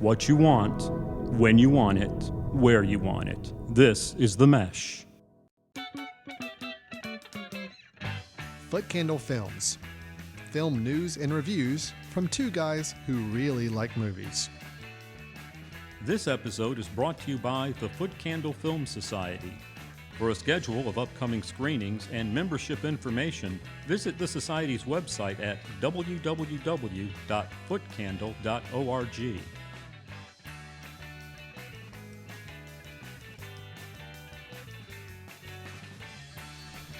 what you want, when you want it, where you want it. This is The Mesh. Foot Candle Films. Film news and reviews from two guys who really like movies. This episode is brought to you by the Foot Candle Film Society. For a schedule of upcoming screenings and membership information, visit the Society's website at www.footcandle.org.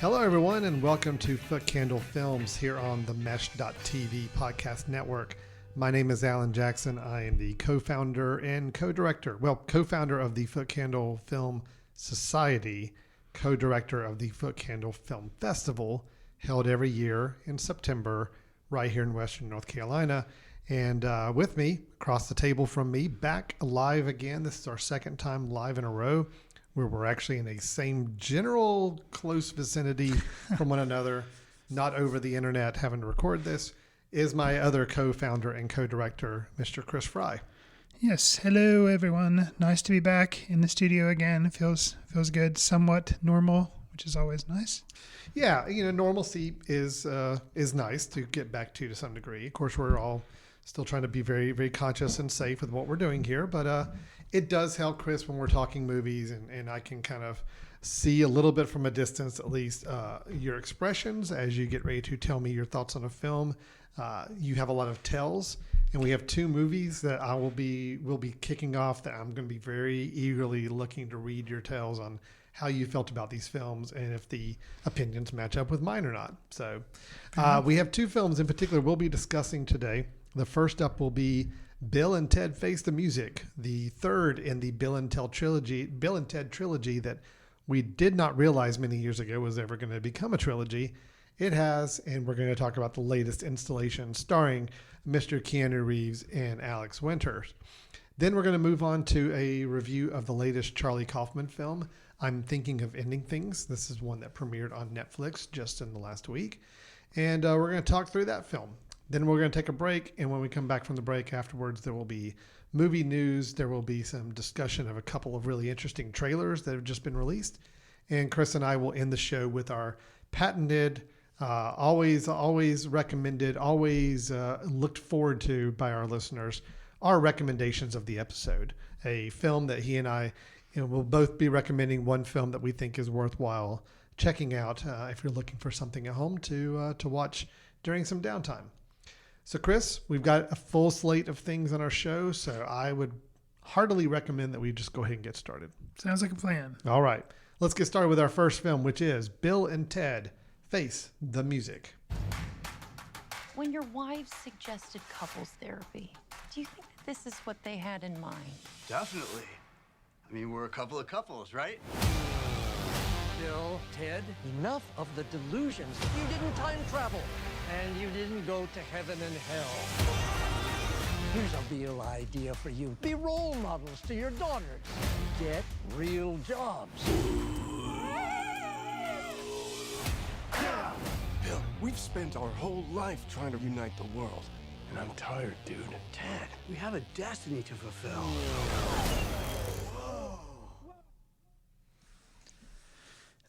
Hello, everyone, and welcome to Foot Candle Films here on the Mesh.tv podcast network. My name is Alan Jackson. I am the co-founder and co-director of the Foot Candle Film Society, co-director of the Foot Candle Film Festival, held every year in September right here in Western North Carolina. And with me, across the table from me, back live again. This is our second time live in a row, where we're actually in the same general close vicinity from one another, not over the internet having to record this, is my other co-founder and co-director, Mr. Chris Fry. Yes, hello everyone. Nice to be back in the studio again. Feels good, somewhat normal, which is always nice. Yeah, normalcy is nice to get back to some degree. Of course, we're all still trying to be very, very conscious and safe with what we're doing here, but it does help, Chris, when we're talking movies, and I can kind of see a little bit from a distance, at least, your expressions as you get ready to tell me your thoughts on a film. You have a lot of tells, and we have two movies that we'll be kicking off that I'm going to be very eagerly looking to read your tells on how you felt about these films and if the opinions match up with mine or not. So we have two films in particular we'll be discussing today. The first up will be Bill and Ted Face the Music, the third in the Bill and Ted trilogy that we did not realize many years ago was ever going to become a trilogy. It has, and we're going to talk about the latest installation starring Mr. Keanu Reeves and Alex Winters. Then we're going to move on to a review of the latest Charlie Kaufman film, I'm Thinking of Ending Things. This is one that premiered on Netflix just in the last week. And we're going to talk through that film. Then we're going to take a break, and when we come back from the break afterwards, there will be movie news. There will be some discussion of a couple of really interesting trailers that have just been released. And Chris and I will end the show with our patented, always recommended, always looked forward to by our listeners, our recommendations of the episode. A film that he and I will both be recommending, one film that we think is worthwhile checking out if you're looking for something at home to watch during some downtime. So, Chris, we've got a full slate of things on our show, so I would heartily recommend that we just go ahead and get started. Sounds like a plan. All right. Let's get started with our first film, which is Bill and Ted Face the Music. When your wives suggested couples therapy, do you think that this is what they had in mind? Definitely. I mean, we're a couple of couples, right? Bill, Ted, enough of the delusions. You didn't time travel, and you didn't go to heaven and hell. Here's a real idea for you. Be role models to your daughters. Get real jobs. Bill, we've spent our whole life trying to unite the world, and I'm tired, dude. Ted, we have a destiny to fulfill.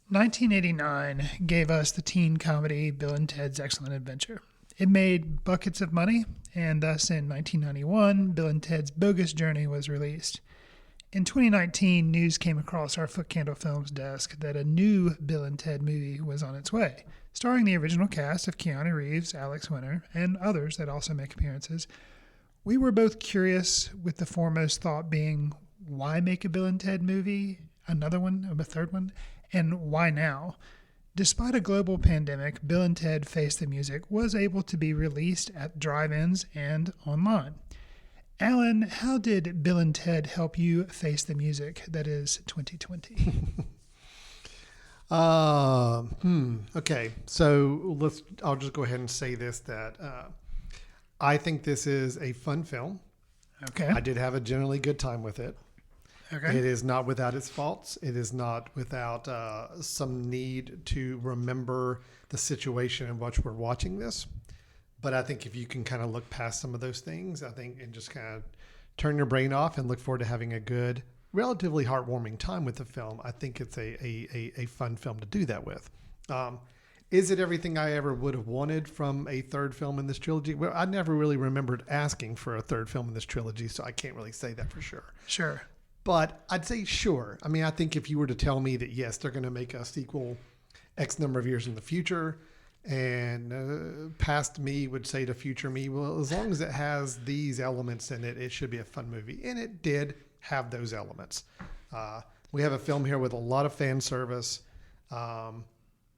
1989 gave us the teen comedy Bill and Ted's Excellent Adventure. It made buckets of money, and thus in 1991, Bill and Ted's Bogus Journey was released. In 2019, news came across our Foot Candle Films desk that a new Bill and Ted movie was on its way, starring the original cast of Keanu Reeves, Alex Winter, and others that also make appearances. We were both curious, with the foremost thought being, why make a Bill and Ted movie? Another one, a third one? And why now? Despite a global pandemic, Bill and Ted Face the Music was able to be released at drive-ins and online. Alan, how did Bill and Ted help you face the music that is 2020? Okay, so I'll just go ahead and say this, that I think this is a fun film. Okay. I did have a generally good time with it. Okay. It is not without its faults. It is not without some need to remember the situation in which we're watching this. But I think if you can kind of look past some of those things, I think, and just kind of turn your brain off and look forward to having a good, relatively heartwarming time with the film, I think it's a fun film to do that with. Is it everything I ever would have wanted from a third film in this trilogy? Well, I never really remembered asking for a third film in this trilogy, so I can't really say that for sure. Sure. But I'd say sure. I mean, I think if you were to tell me that, yes, they're going to make a sequel X number of years in the future, and past me would say to future me, well, as long as it has these elements in it, it should be a fun movie. And it did have those elements. We have a film here with a lot of fan service.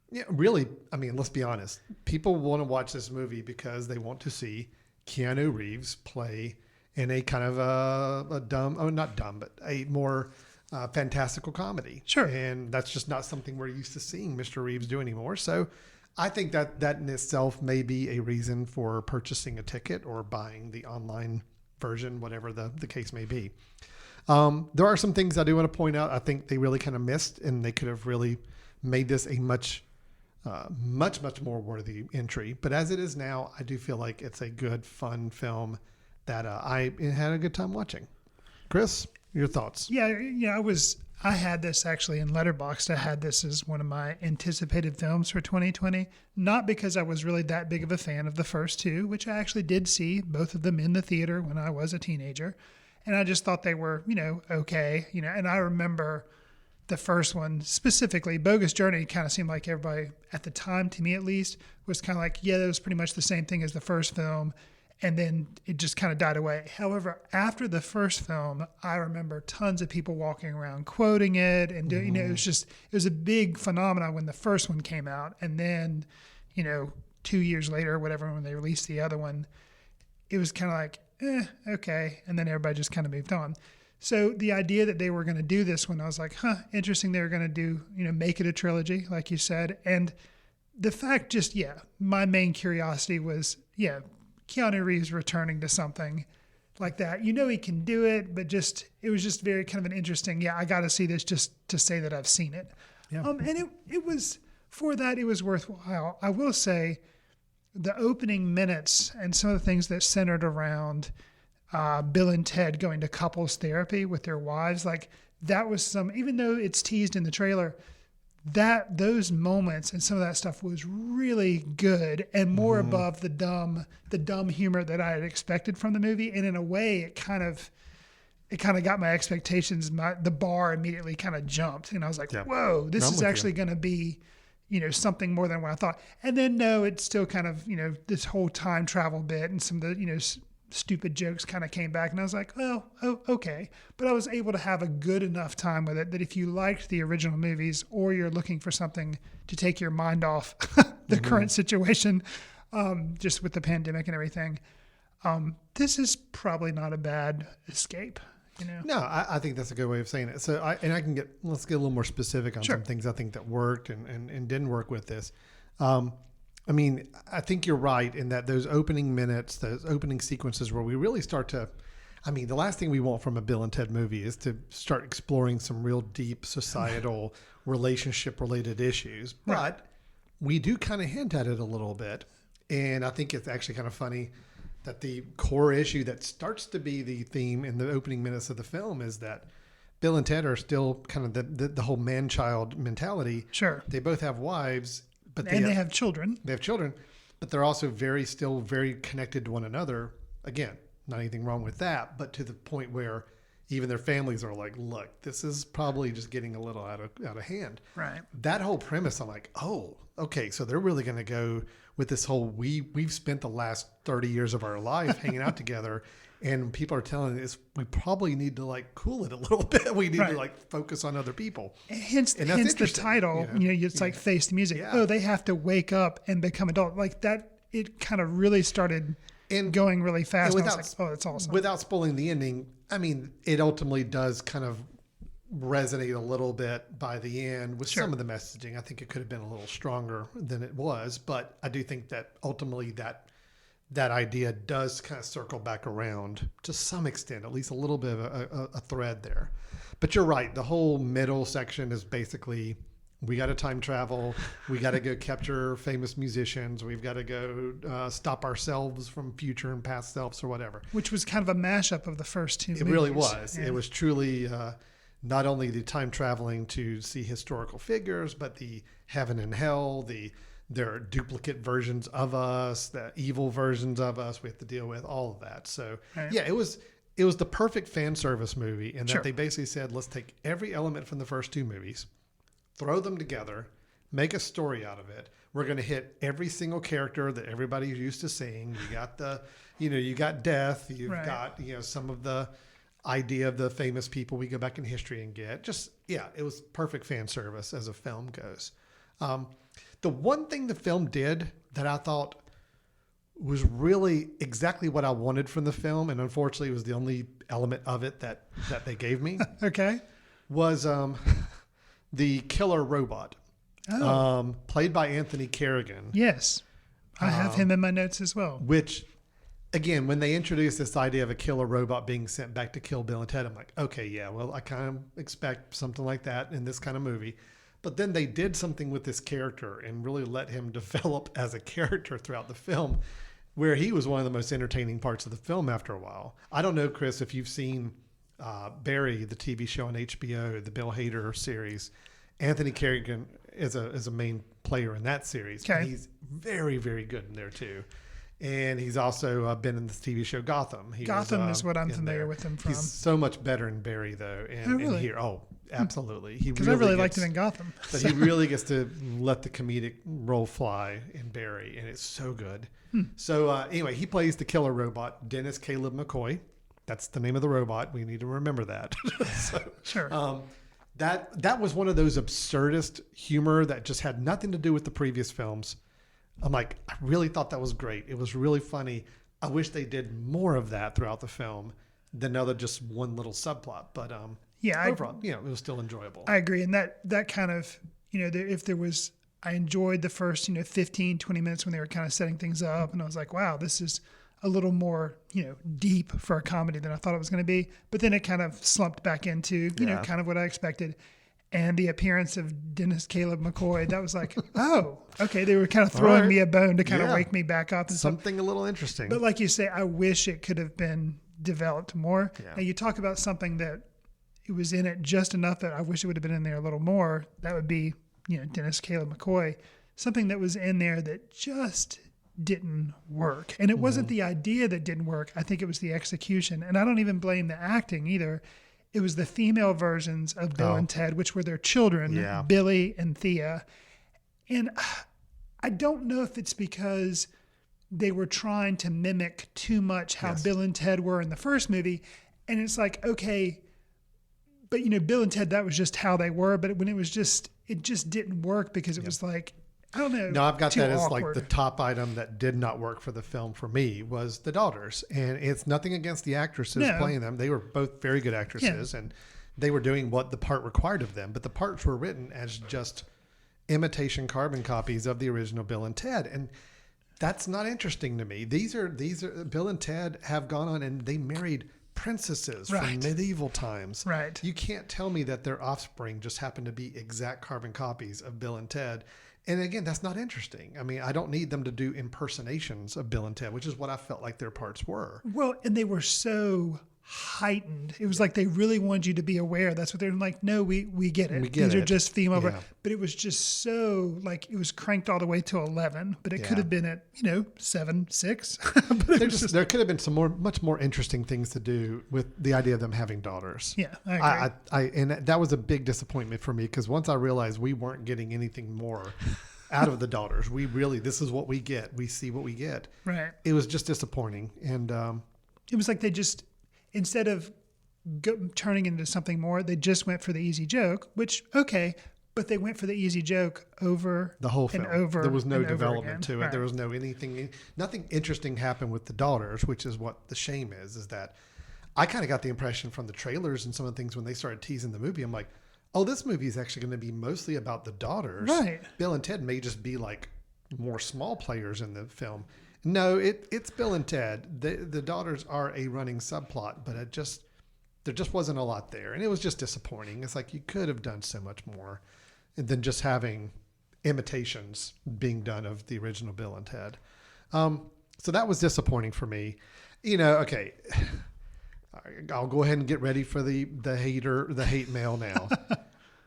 Yeah, really, I mean, let's be honest. People want to watch this movie because they want to see Keanu Reeves play in a kind of a dumb, oh, not dumb, but a more fantastical comedy. Sure. And that's just not something we're used to seeing Mr. Reeves do anymore. So I think that in itself may be a reason for purchasing a ticket or buying the online version, whatever the case may be. There are some things I do want to point out. I think they really kind of missed, and they could have really made this a much more worthy entry. But as it is now, I do feel like it's a good, fun film that I had a good time watching. Chris, your thoughts? Yeah, I had this actually in Letterboxd. I had this as one of my anticipated films for 2020, not because I was really that big of a fan of the first two, which I actually did see both of them in the theater when I was a teenager. And I just thought they were, okay, and I remember the first one specifically, Bogus Journey, kind of seemed like everybody at the time, to me at least, was kind of like, yeah, that was pretty much the same thing as the first film. And then it just kind of died away. However, after the first film, I remember tons of people walking around quoting it. And, it was a big phenomenon when the first one came out. And then, 2 years later or whatever, when they released the other one, it was kind of like, okay. And then everybody just kind of moved on. So the idea that they were going to do this one, I was like, interesting. They were going to do, make it a trilogy, like you said. And the fact my main curiosity was, Keanu Reeves returning to something like that. He can do it, but it was just very kind of an interesting, I got to see this just to say that I've seen it. Yeah. And it was, for that, it was worthwhile. I will say the opening minutes and some of the things that centered around Bill and Ted going to couples therapy with their wives, like that was even though it's teased in the trailer, those moments and some of that stuff was really good and more above the dumb humor that I had expected from the movie. And in a way, it kind of got my expectations, the bar immediately kind of jumped, and I was like, whoa, this is actually going to be, something more than what I thought. And then no, it's still kind of, this whole time travel bit and some of the, stupid jokes kind of came back, and I was like, oh, okay. But I was able to have a good enough time with it that if you liked the original movies or you're looking for something to take your mind off the current situation, just with the pandemic and everything, this is probably not a bad escape. No, I think that's a good way of saying it. So let's get a little more specific on some things I think that worked and didn't work with this. I mean, I think you're right in that those opening minutes, those opening sequences where we really start to, the last thing we want from a Bill and Ted movie is to start exploring some real deep societal relationship related issues. But we do kind of hint at it a little bit. And I think it's actually kind of funny that the core issue that starts to be the theme in the opening minutes of the film is that Bill and Ted are still kind of the whole man-child mentality. Sure. They both have wives. And they have children. They have children, but they're also still very connected to one another. Again, not anything wrong with that, but to the point where even their families are like, look, this is probably just getting a little out of hand. Right. That whole premise, I'm like, oh, okay, so they're really going to go with this whole, we've spent the last 30 years of our life hanging out together, and people are telling us we probably need to like cool it a little bit. We need to like focus on other people. Hence the title, it's like Face the Music. Yeah. Oh, they have to wake up and become adult. Like that, it kind of really started going really fast. And I was like, oh, that's awesome. Without spoiling the ending, it ultimately does kind of resonate a little bit by the end with some of the messaging. I think it could have been a little stronger than it was, but I do think that ultimately that idea does kind of circle back around to some extent, at least a little bit of a thread there. But you're right. The whole middle section is basically We got to time travel. We got to go capture famous musicians. We've got to go stop ourselves from future and past selves or whatever. Which was kind of a mashup of the first two movies. It really was. Yeah. It was truly not only the time traveling to see historical figures, but the heaven and hell, there are duplicate versions of us, the evil versions of us we have to deal with, all of that. So, right. yeah, it was the perfect fan service movie in that Sure. they basically said, let's take every element from the first two movies, throw them together, make a story out of it. We're going to hit every single character that everybody's used to seeing. You got you got death. You've right. got, some of the idea of the famous people we go back in history and get. Just, yeah, it was perfect fan service as a film goes. The one thing the film did that I thought was really exactly what I wanted from the film, and unfortunately it was the only element of it that they gave me, Okay. was the killer robot, played by Anthony Carrigan. Yes. I have him in my notes as well. Which, again, when they introduced this idea of a killer robot being sent back to kill Bill and Ted, I'm like, okay, yeah, well, I kind of expect something like that in this kind of movie. But then they did something with this character and really let him develop as a character throughout the film, where he was one of the most entertaining parts of the film after a while. I don't know, Chris, if you've seen Barry, the TV show on HBO, the Bill Hader series. Anthony Carrigan is a main player in that series. Okay. He's very, very good in there too. And he's also been in this TV show Gotham. Gotham is what I'm familiar with him from. He's so much better in Barry though, and really? here, absolutely. Because I really liked him in Gotham. But he really gets to let the comedic role fly in Barry, and it's so good. So anyway, he plays the killer robot, Dennis Caleb McCoy. That's the name of the robot. We need to remember that. Sure. That was one of those absurdist humor that just had nothing to do with the previous films. I'm like, I really thought that was great. It was really funny. I wish they did more of that throughout the film than just one little subplot. But overall, it was still enjoyable. I agree. And that kind of, if there was, I enjoyed the first, 15, 20 minutes when they were kind of setting things up. And I was like, wow, this is a little more, deep for a comedy than I thought it was going to be. But then it kind of slumped back into, kind of what I expected. And the appearance of Dennis Caleb McCoy, that was like, oh, okay. They were kind of throwing me a bone to kind of wake me back up. And something a little interesting. But like you say, I wish it could have been developed more. Yeah. Now you talk about something that it was in it just enough that I wish it would have been in there a little more. That would be, Dennis Caleb McCoy. Something that was in there that just didn't work. And it wasn't the idea that didn't work. I think it was the execution. And I don't even blame the acting either. It was the female versions of Bill and Ted, which were their children, Billy and Thea. And I don't know if it's because they were trying to mimic too much how Bill and Ted were in the first movie. And it's like, okay, but Bill and Ted, that was just how they were. But when it just didn't work because it was like, I don't know. No, I've got that as awkward. like the top item that did not work for the film for me was the daughters. And it's nothing against the actresses playing them. They were both very good actresses and they were doing what the part required of them. But the parts were written as just imitation carbon copies of the original Bill and Ted. And that's not interesting to me. These are Bill and Ted have gone on and they married princesses from medieval times. Right. You can't tell me that their offspring just happened to be exact carbon copies of Bill and Ted. And again, that's not interesting. I mean, I don't need them to do impersonations of Bill and Ted, which is what I felt like their parts were. Well, and they were so heightened. It was like they really wanted you to be aware. That's what they're like, no, we get it. These are just female. Yeah. But it was just so, like, it was cranked all the way to 11. But it could have been at, 7, 6. But there could have been some much more interesting things to do with the idea of them having daughters. Yeah, I agree. And that was a big disappointment for me because once I realized we weren't getting anything more out of the daughters, this is what we get. We see what we get. Right. It was just disappointing. And it was like they just, instead of turning into something more, they just went for the easy joke, which, okay, but they went for the easy joke over the whole film. And over. There was no and development to it. Right. There was nothing interesting happened with the daughters, which is what the shame is that I kind of got the impression from the trailers and some of the things when they started teasing the movie, I'm like, oh, this movie is actually going to be mostly about the daughters. Right. Bill and Ted may just be like more small players in the film. No, it's Bill and Ted. The daughters are a running subplot, but there just wasn't a lot there. And it was just disappointing. It's like you could have done so much more. than just having imitations being done of the original Bill and Ted. So that was disappointing for me. Okay, I'll go ahead and get ready for the hate mail now.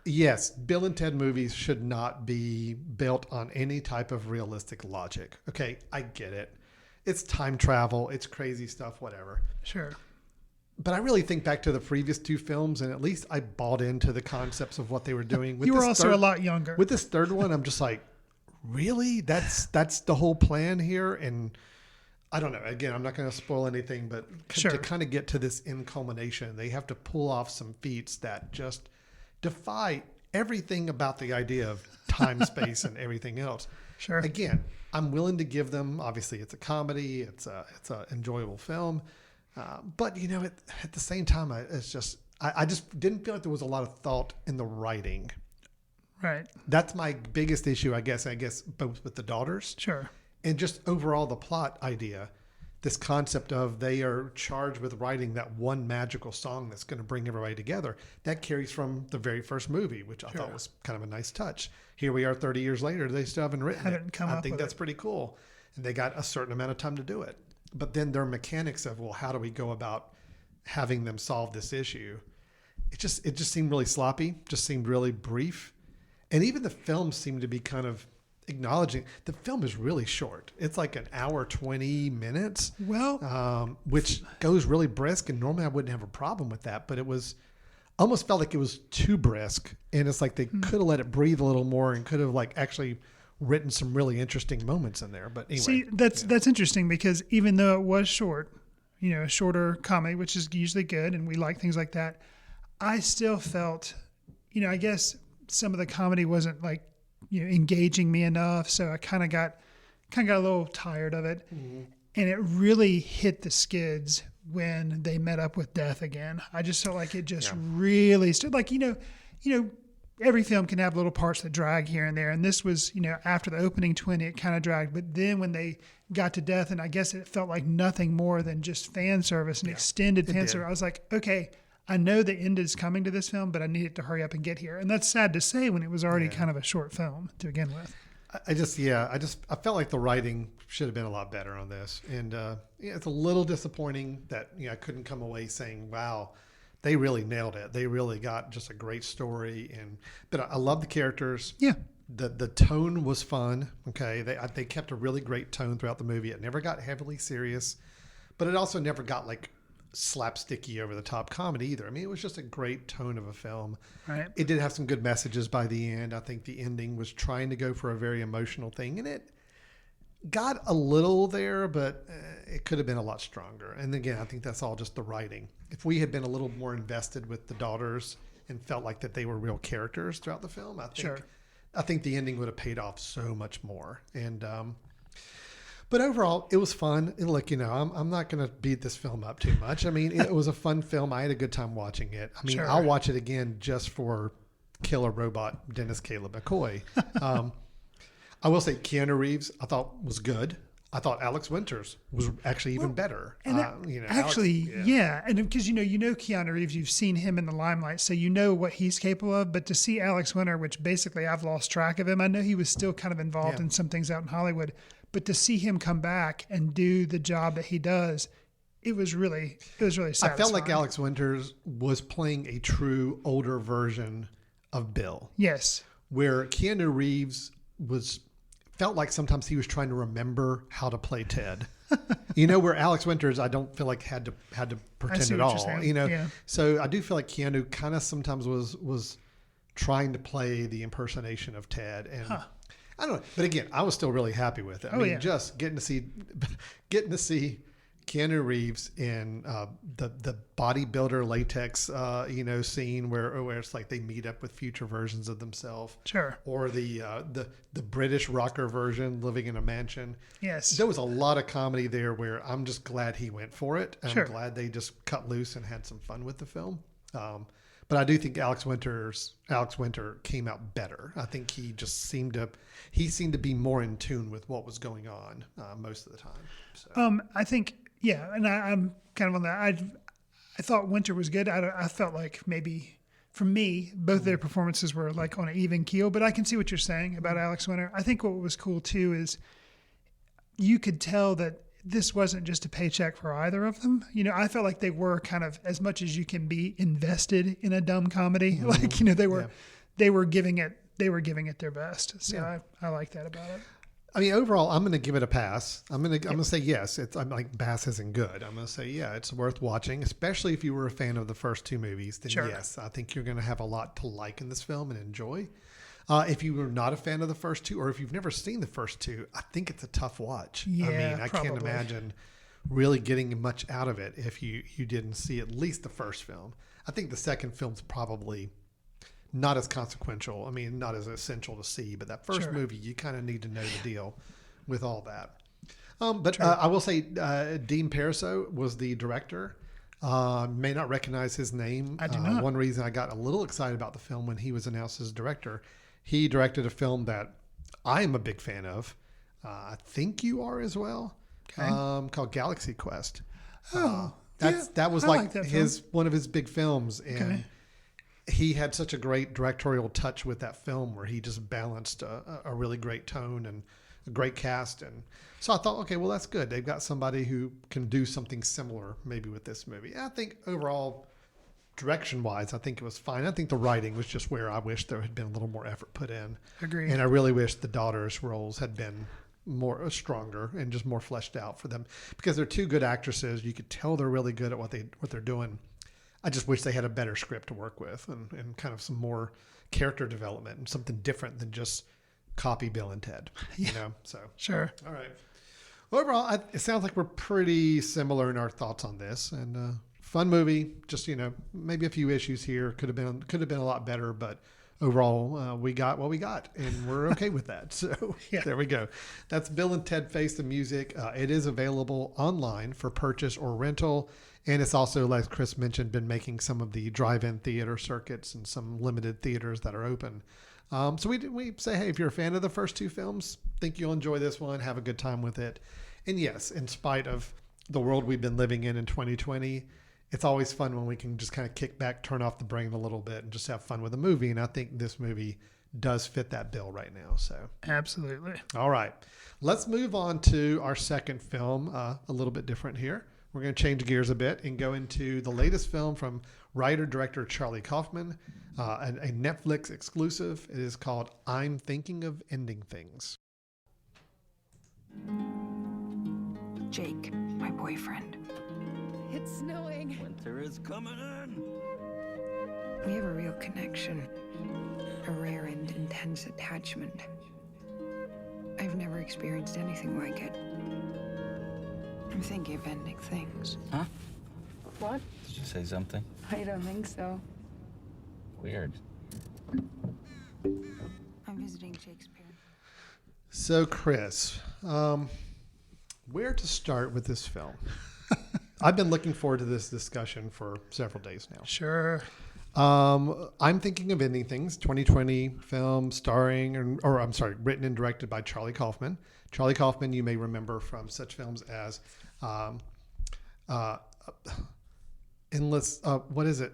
Yes, Bill and Ted movies should not be built on any type of realistic logic. Okay, I get it. It's time travel. It's crazy stuff, whatever. Sure. But I really think back to the previous two films, and at least I bought into the concepts of what they were doing. You were also a lot younger. With this third one, I'm just like, really? That's the whole plan here? And I don't know. Again, I'm not going to spoil anything, but Sure. to kind of get to this end culmination, they have to pull off some feats that just defy everything about the idea of time, space, and everything else. Sure. Again, I'm willing to give them, obviously it's a comedy, it's a enjoyable film. But at the same time, I just didn't feel like there was a lot of thought in the writing. Right. That's my biggest issue, I guess both with the daughters. Sure. And just overall the plot idea, this concept of they are charged with writing that one magical song that's going to bring everybody together. That carries from the very first movie, which I thought was kind of a nice touch. Here we are 30 years later, they still haven't written it. I think that's pretty cool. And they got a certain amount of time to do it. But then their mechanics of, well, how do we go about having them solve this issue? It just seemed really sloppy, just seemed really brief. And even the film seemed to be kind of acknowledging the film is really short. It's like an hour, 20 minutes. Well, which goes really brisk. And normally I wouldn't have a problem with that, but it was almost felt like it was too brisk. And it's like they could have let it breathe a little more and could have like actually written some really interesting moments in there. But anyway. See, that's interesting because even though it was short, a shorter comedy, which is usually good, and we like things like that, I still felt, I guess some of the comedy wasn't like, engaging me enough. So I kind of got a little tired of it. Mm-hmm. And it really hit the skids when they met up with death again. I just felt like it just really stood like, every film can have little parts that drag here and there. And this was, after the opening 20, it kind of dragged. But then when they got to death, and I guess it felt like nothing more than just fan service and extended fan service. I was like, okay, I know the end is coming to this film, but I need it to hurry up and get here. And that's sad to say when it was already kind of a short film to begin with. I felt like the writing should have been a lot better on this. And it's a little disappointing that, I couldn't come away saying, wow, they really nailed it. They really got just a great story. But I love the characters. Yeah. The tone was fun. Okay. They kept a really great tone throughout the movie. It never got heavily serious, but it also never got like slapsticky over the top comedy either. I mean, it was just a great tone of a film. Right. It did have some good messages by the end. I think the ending was trying to go for a very emotional thing, and it got a little there, but it could have been a lot stronger. And again, I think that's all just the writing. If we had been a little more invested with the daughters and felt like that they were real characters throughout the film, I think the ending would have paid off so much more. And but overall, it was fun. And look, I'm not going to beat this film up too much. I mean, it was a fun film. I had a good time watching it. I mean, I'll watch it again just for killer robot Dennis Caleb McCoy. I will say Keanu Reeves, I thought was good. I thought Alex Winters was actually even better. And actually, Alex, and because Keanu Reeves, you've seen him in the limelight, so you know what he's capable of. But to see Alex Winter, which basically I've lost track of him, I know he was still kind of involved in some things out in Hollywood, but to see him come back and do the job that he does, it was really satisfying. I felt like Alex Winters was playing a true older version of Bill. Yes, where Keanu Reeves felt like sometimes he was trying to remember how to play Ted. Where Alex Winters, I don't feel like had to pretend at all. So I do feel like Keanu kind of sometimes was trying to play the impersonation of Ted, and I don't know. But again, I was still really happy with it. I mean, just getting to see Keanu Reeves in the bodybuilder latex, scene where it's like they meet up with future versions of themselves. Sure. Or the British rocker version living in a mansion. Yes. There was a lot of comedy there where I'm just glad he went for it. Sure. I'm glad they just cut loose and had some fun with the film. But I do think Alex Winter came out better. I think he just seemed to be more in tune with what was going on most of the time. So. I think. Yeah, and I'm kind of on that. I thought Winter was good. I felt like maybe for me, both their performances were like on an even keel, but I can see what you're saying about Alex Winter. I think what was cool too is you could tell that this wasn't just a paycheck for either of them. You know, I felt like they were kind of, as much as you can be invested in a dumb comedy, like, you know, they were giving it their best. So I like that about it. I mean, overall, I'm going to give it a pass. I'm going to say yes. I'm like, Bass isn't good. I'm going to say, yeah, it's worth watching, especially if you were a fan of the first two movies. Then yes, I think you're going to have a lot to like in this film and enjoy. If you were not a fan of the first two, or if you've never seen the first two, I think it's a tough watch. Yeah, I mean, I can't imagine really getting much out of it if you didn't see at least the first film. I think the second film's probably not as consequential. I mean, not as essential to see, but that first movie, you kind of need to know the deal with all that. But I will say Dean Parisot was the director. May not recognize his name. I do not. One reason I got a little excited about the film when he was announced as director, he directed a film that I am a big fan of. I think you are as well. Okay. Called Galaxy Quest. That was like one of his big films, and he had such a great directorial touch with that film where he just balanced a really great tone and a great cast. And so I thought, okay, well, that's good. They've got somebody who can do something similar maybe with this movie. And I think overall, direction-wise, I think it was fine. I think the writing was just where I wish there had been a little more effort put in. Agreed. And I really wish the daughters' roles had been stronger and just more fleshed out for them, because they're two good actresses. You could tell they're really good at what they're doing. I just wish they had a better script to work with and kind of some more character development and something different than just copy Bill and Ted, you know? So, sure. All right. Overall, it sounds like we're pretty similar in our thoughts on this, and fun movie. Just, you know, maybe a few issues here could have been a lot better, but overall, we got what we got, and we're okay with that. So There we go. That's Bill and Ted Face the Music. It is available online for purchase or rental. And it's also, like Chris mentioned, been making some of the drive-in theater circuits and some limited theaters that are open. So we say, hey, if you're a fan of the first two films, think you'll enjoy this one, have a good time with it. And yes, in spite of the world we've been living in 2020, it's always fun when we can just kind of kick back, turn off the brain a little bit, and just have fun with a movie. And I think this movie does fit that bill right now. So Absolutely. All right. Let's move on to our second film, a little bit different here. We're going to change gears a bit and go into the latest film from writer-director Charlie Kaufman, a Netflix exclusive. It is called I'm Thinking of Ending Things. Jake, my boyfriend. It's snowing. Winter is coming in. We have a real connection, a rare and intense attachment. I've never experienced anything like it. I'm thinking of ending things. Huh? What? Did you say something? I don't think so. Weird. I'm visiting Jake's parents. So, Chris, where to start with this film? I've been looking forward to this discussion for several days now. Sure. I'm Thinking of Ending Things, 2020 film written and directed by Charlie Kaufman. Charlie Kaufman, you may remember from such films as Endless, what is it?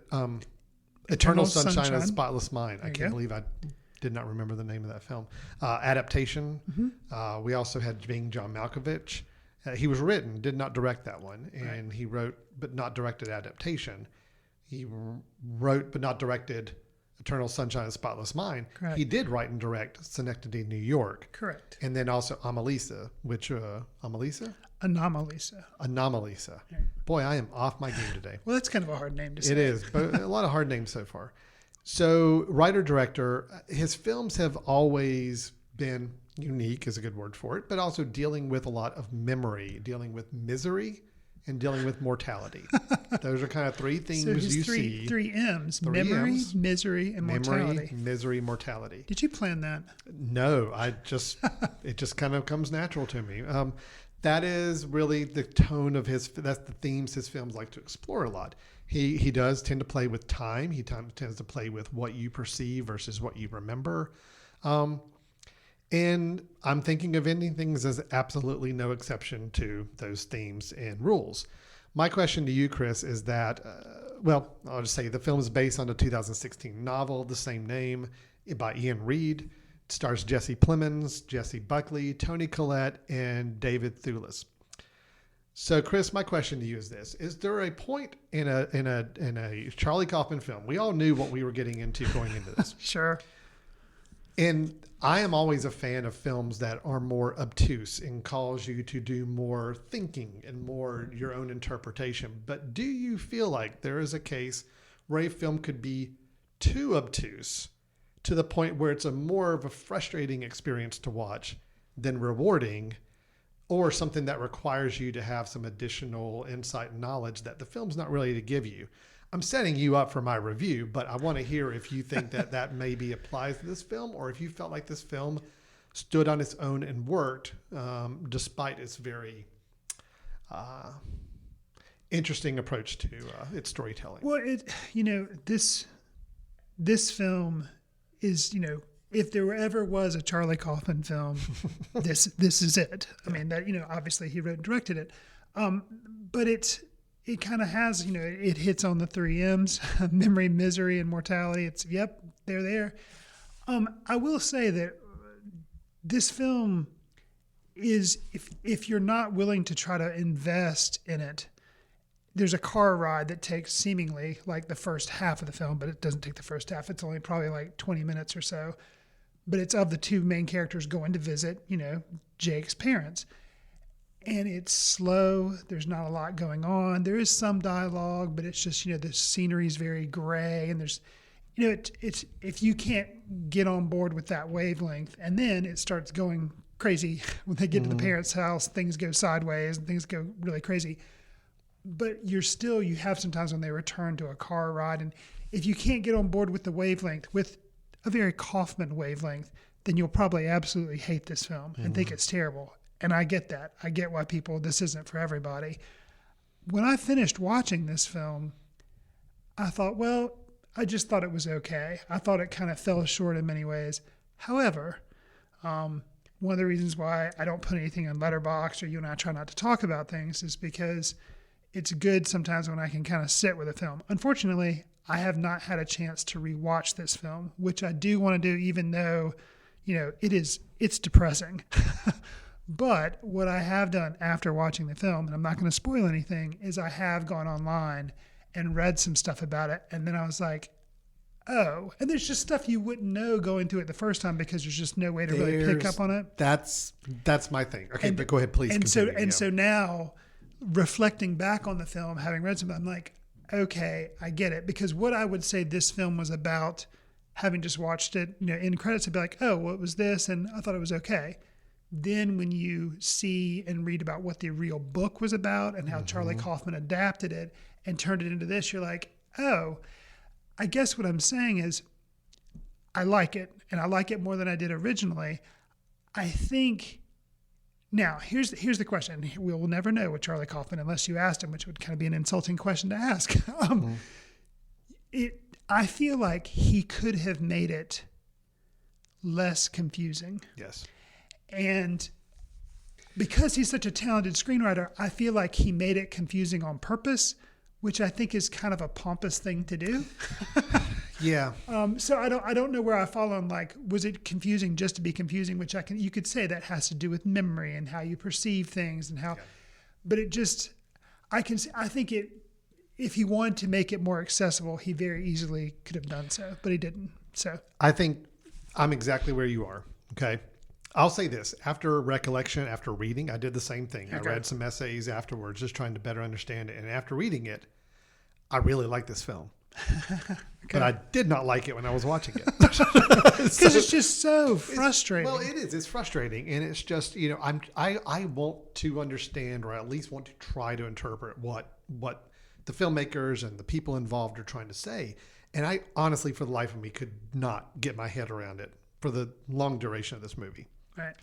Eternal Sunshine of the Spotless Mind. I can't believe I did not remember the name of that film. Adaptation. Mm-hmm. We also had Being John Malkovich. He was written, did not direct that one. And he wrote, but not directed Adaptation. He wrote, but not directed Eternal Sunshine of the Spotless Mind. Correct. He did write and direct Synecdoche, New York. Correct. And then also Anomalisa, which, Anomalisa? Anomalisa. Yeah. Boy, I am off my game today. Well, that's kind of a hard name to say. It is, but a lot of hard names so far. So, writer-director, his films have always been unique, is a good word for it, but also dealing with a lot of memory, dealing with misery, and dealing with mortality. Those are kind of three themes you see. Three M's. Three Memory, M's. misery, and mortality. Memory, misery, mortality. Did you plan that? No, it just kind of comes natural to me. That is really the tone of that's the themes his films like to explore a lot. He does tend to play with time. He tends to play with what you perceive versus what you remember. And I'm Thinking of Ending Things as absolutely no exception to those themes and rules. My question to you, Chris, is that well, I'll just say the film is based on the 2016 novel, the same name, by Ian Reid. It stars Jesse Plemons, Jesse Buckley, Toni Collette, and David Thewlis. So, Chris, my question to you is this: is there a point in a Charlie Kaufman film? We all knew what we were getting into going into this. Sure. And I am always a fan of films that are more obtuse and cause you to do more thinking and more your own interpretation. But do you feel like there is a case where a film could be too obtuse to the point where it's a more of a frustrating experience to watch than rewarding, or something that requires you to have some additional insight and knowledge that the film's not really to give you? I'm setting you up for my review, but I want to hear if you think that maybe applies to this film, or if you felt like this film stood on its own and worked despite its very interesting approach to its storytelling. Well, this film is, if there ever was a Charlie Kaufman film, this is it. I mean, that, obviously he wrote and directed it, but it kind of has, it hits on the 3 M's, memory, misery, and mortality. They're there. I will say that this film is, if you're not willing to try to invest in it, there's a car ride that takes seemingly like the first half of the film, but it doesn't take the first half. It's only probably like 20 minutes or so. But it's of the two main characters going to visit, Jake's parents. And it's slow. There's not a lot going on. There is some dialogue, but it's just, the scenery is very gray. And there's, it's if you can't get on board with that wavelength, and then it starts going crazy when they get to the parents' house, things go sideways and things go really crazy. But you have sometimes when they return to a car ride. And if you can't get on board with the wavelength, with a very Kaufman wavelength, then you'll probably absolutely hate this film and think it's terrible. And I get that. I get why this isn't for everybody. When I finished watching this film, I thought, I just thought it was okay. I thought it kind of fell short in many ways. However, one of the reasons why I don't put anything on Letterboxd, or you and I try not to talk about things, is because it's good sometimes when I can kind of sit with a film. Unfortunately, I have not had a chance to rewatch this film, which I do want to do, even though, it's depressing. But what I have done after watching the film, and I'm not going to spoil anything, is I have gone online and read some stuff about it. And then I was like, oh, and there's just stuff you wouldn't know going to it the first time because there's just no way to really pick up on it. That's my thing. Okay, but go ahead, please. So now, reflecting back on the film, having read some, I'm like, okay, I get it. Because what I would say this film was about, having just watched it, in credits, I'd be like, oh, what was this? And I thought it was okay. Then when you see and read about what the real book was about and how Charlie Kaufman adapted it and turned it into this, you're like, oh, I guess what I'm saying is I like it, and I like it more than I did originally. I think, now, here's the question. We will never know with Charlie Kaufman unless you asked him, which would kind of be an insulting question to ask. I feel like he could have made it less confusing. Yes. And because he's such a talented screenwriter, I feel like he made it confusing on purpose, which I think is kind of a pompous thing to do. Yeah. So I don't know where I fall on, like, was it confusing just to be confusing, which you could say that has to do with memory and how you perceive things and how, but it just, I think if he wanted to make it more accessible, he very easily could have done so, but he didn't. So I think I'm exactly where you are. Okay. I'll say this, after recollection, after reading, I did the same thing. Okay. I read some essays afterwards, just trying to better understand it. And after reading it, I really like this film. Okay. But I did not like it when I was watching it. Because it's just so frustrating. Well, it is. It's frustrating. And it's just, I want to understand, or at least want to try to interpret what the filmmakers and the people involved are trying to say. And I honestly, for the life of me, could not get my head around it for the long duration of this movie. Right.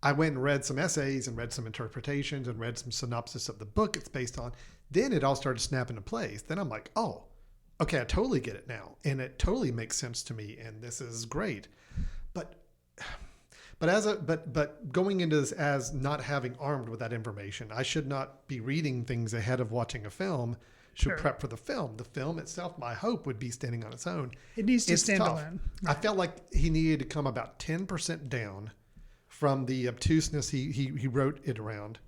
I went and read some essays and read some interpretations and read some synopsis of the book it's based on. Then it all started snapping into place. Then I'm like, oh, okay, I totally get it now. And it totally makes sense to me. And this is great. But going into this as not having armed with that information, I should not be reading things ahead of watching a film Sure. prep for the film. The film itself, my hope would be standing on its own. It needs to It's stand tough. alone. I felt like he needed to come about 10% down from the obtuseness he wrote it around.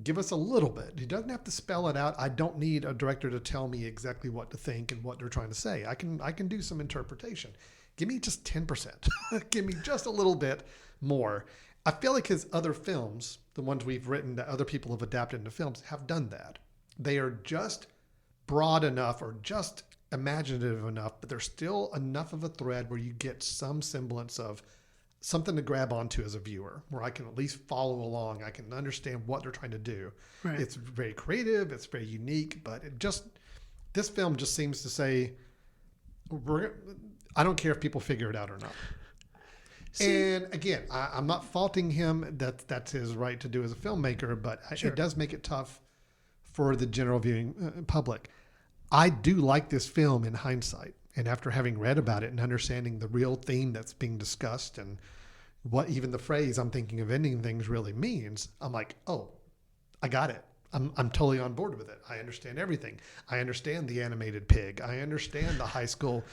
Give us a little bit. He doesn't have to spell it out. I don't need a director to tell me exactly what to think and what they're trying to say. I can do some interpretation. Give me just 10%. Give me just a little bit more. I feel like his other films, the ones we've written that other people have adapted into films, have done that. They are just broad enough or just imaginative enough, but there's still enough of a thread where you get some semblance of something to grab onto as a viewer, where I can at least follow along. I can understand what they're trying to do. Right. It's very creative. It's very unique, but this film just seems to say, I don't care if people figure it out or not. And again, I'm not faulting him. That's his right to do as a filmmaker, but Sure. it does make it tough for the general viewing public. I do like this film in hindsight. And after having read about it and understanding the real theme that's being discussed and what even the phrase "I'm thinking of ending things" really means, I'm like, oh, I got it. I'm totally on board with it. I understand everything. I understand the animated pig. I understand the high school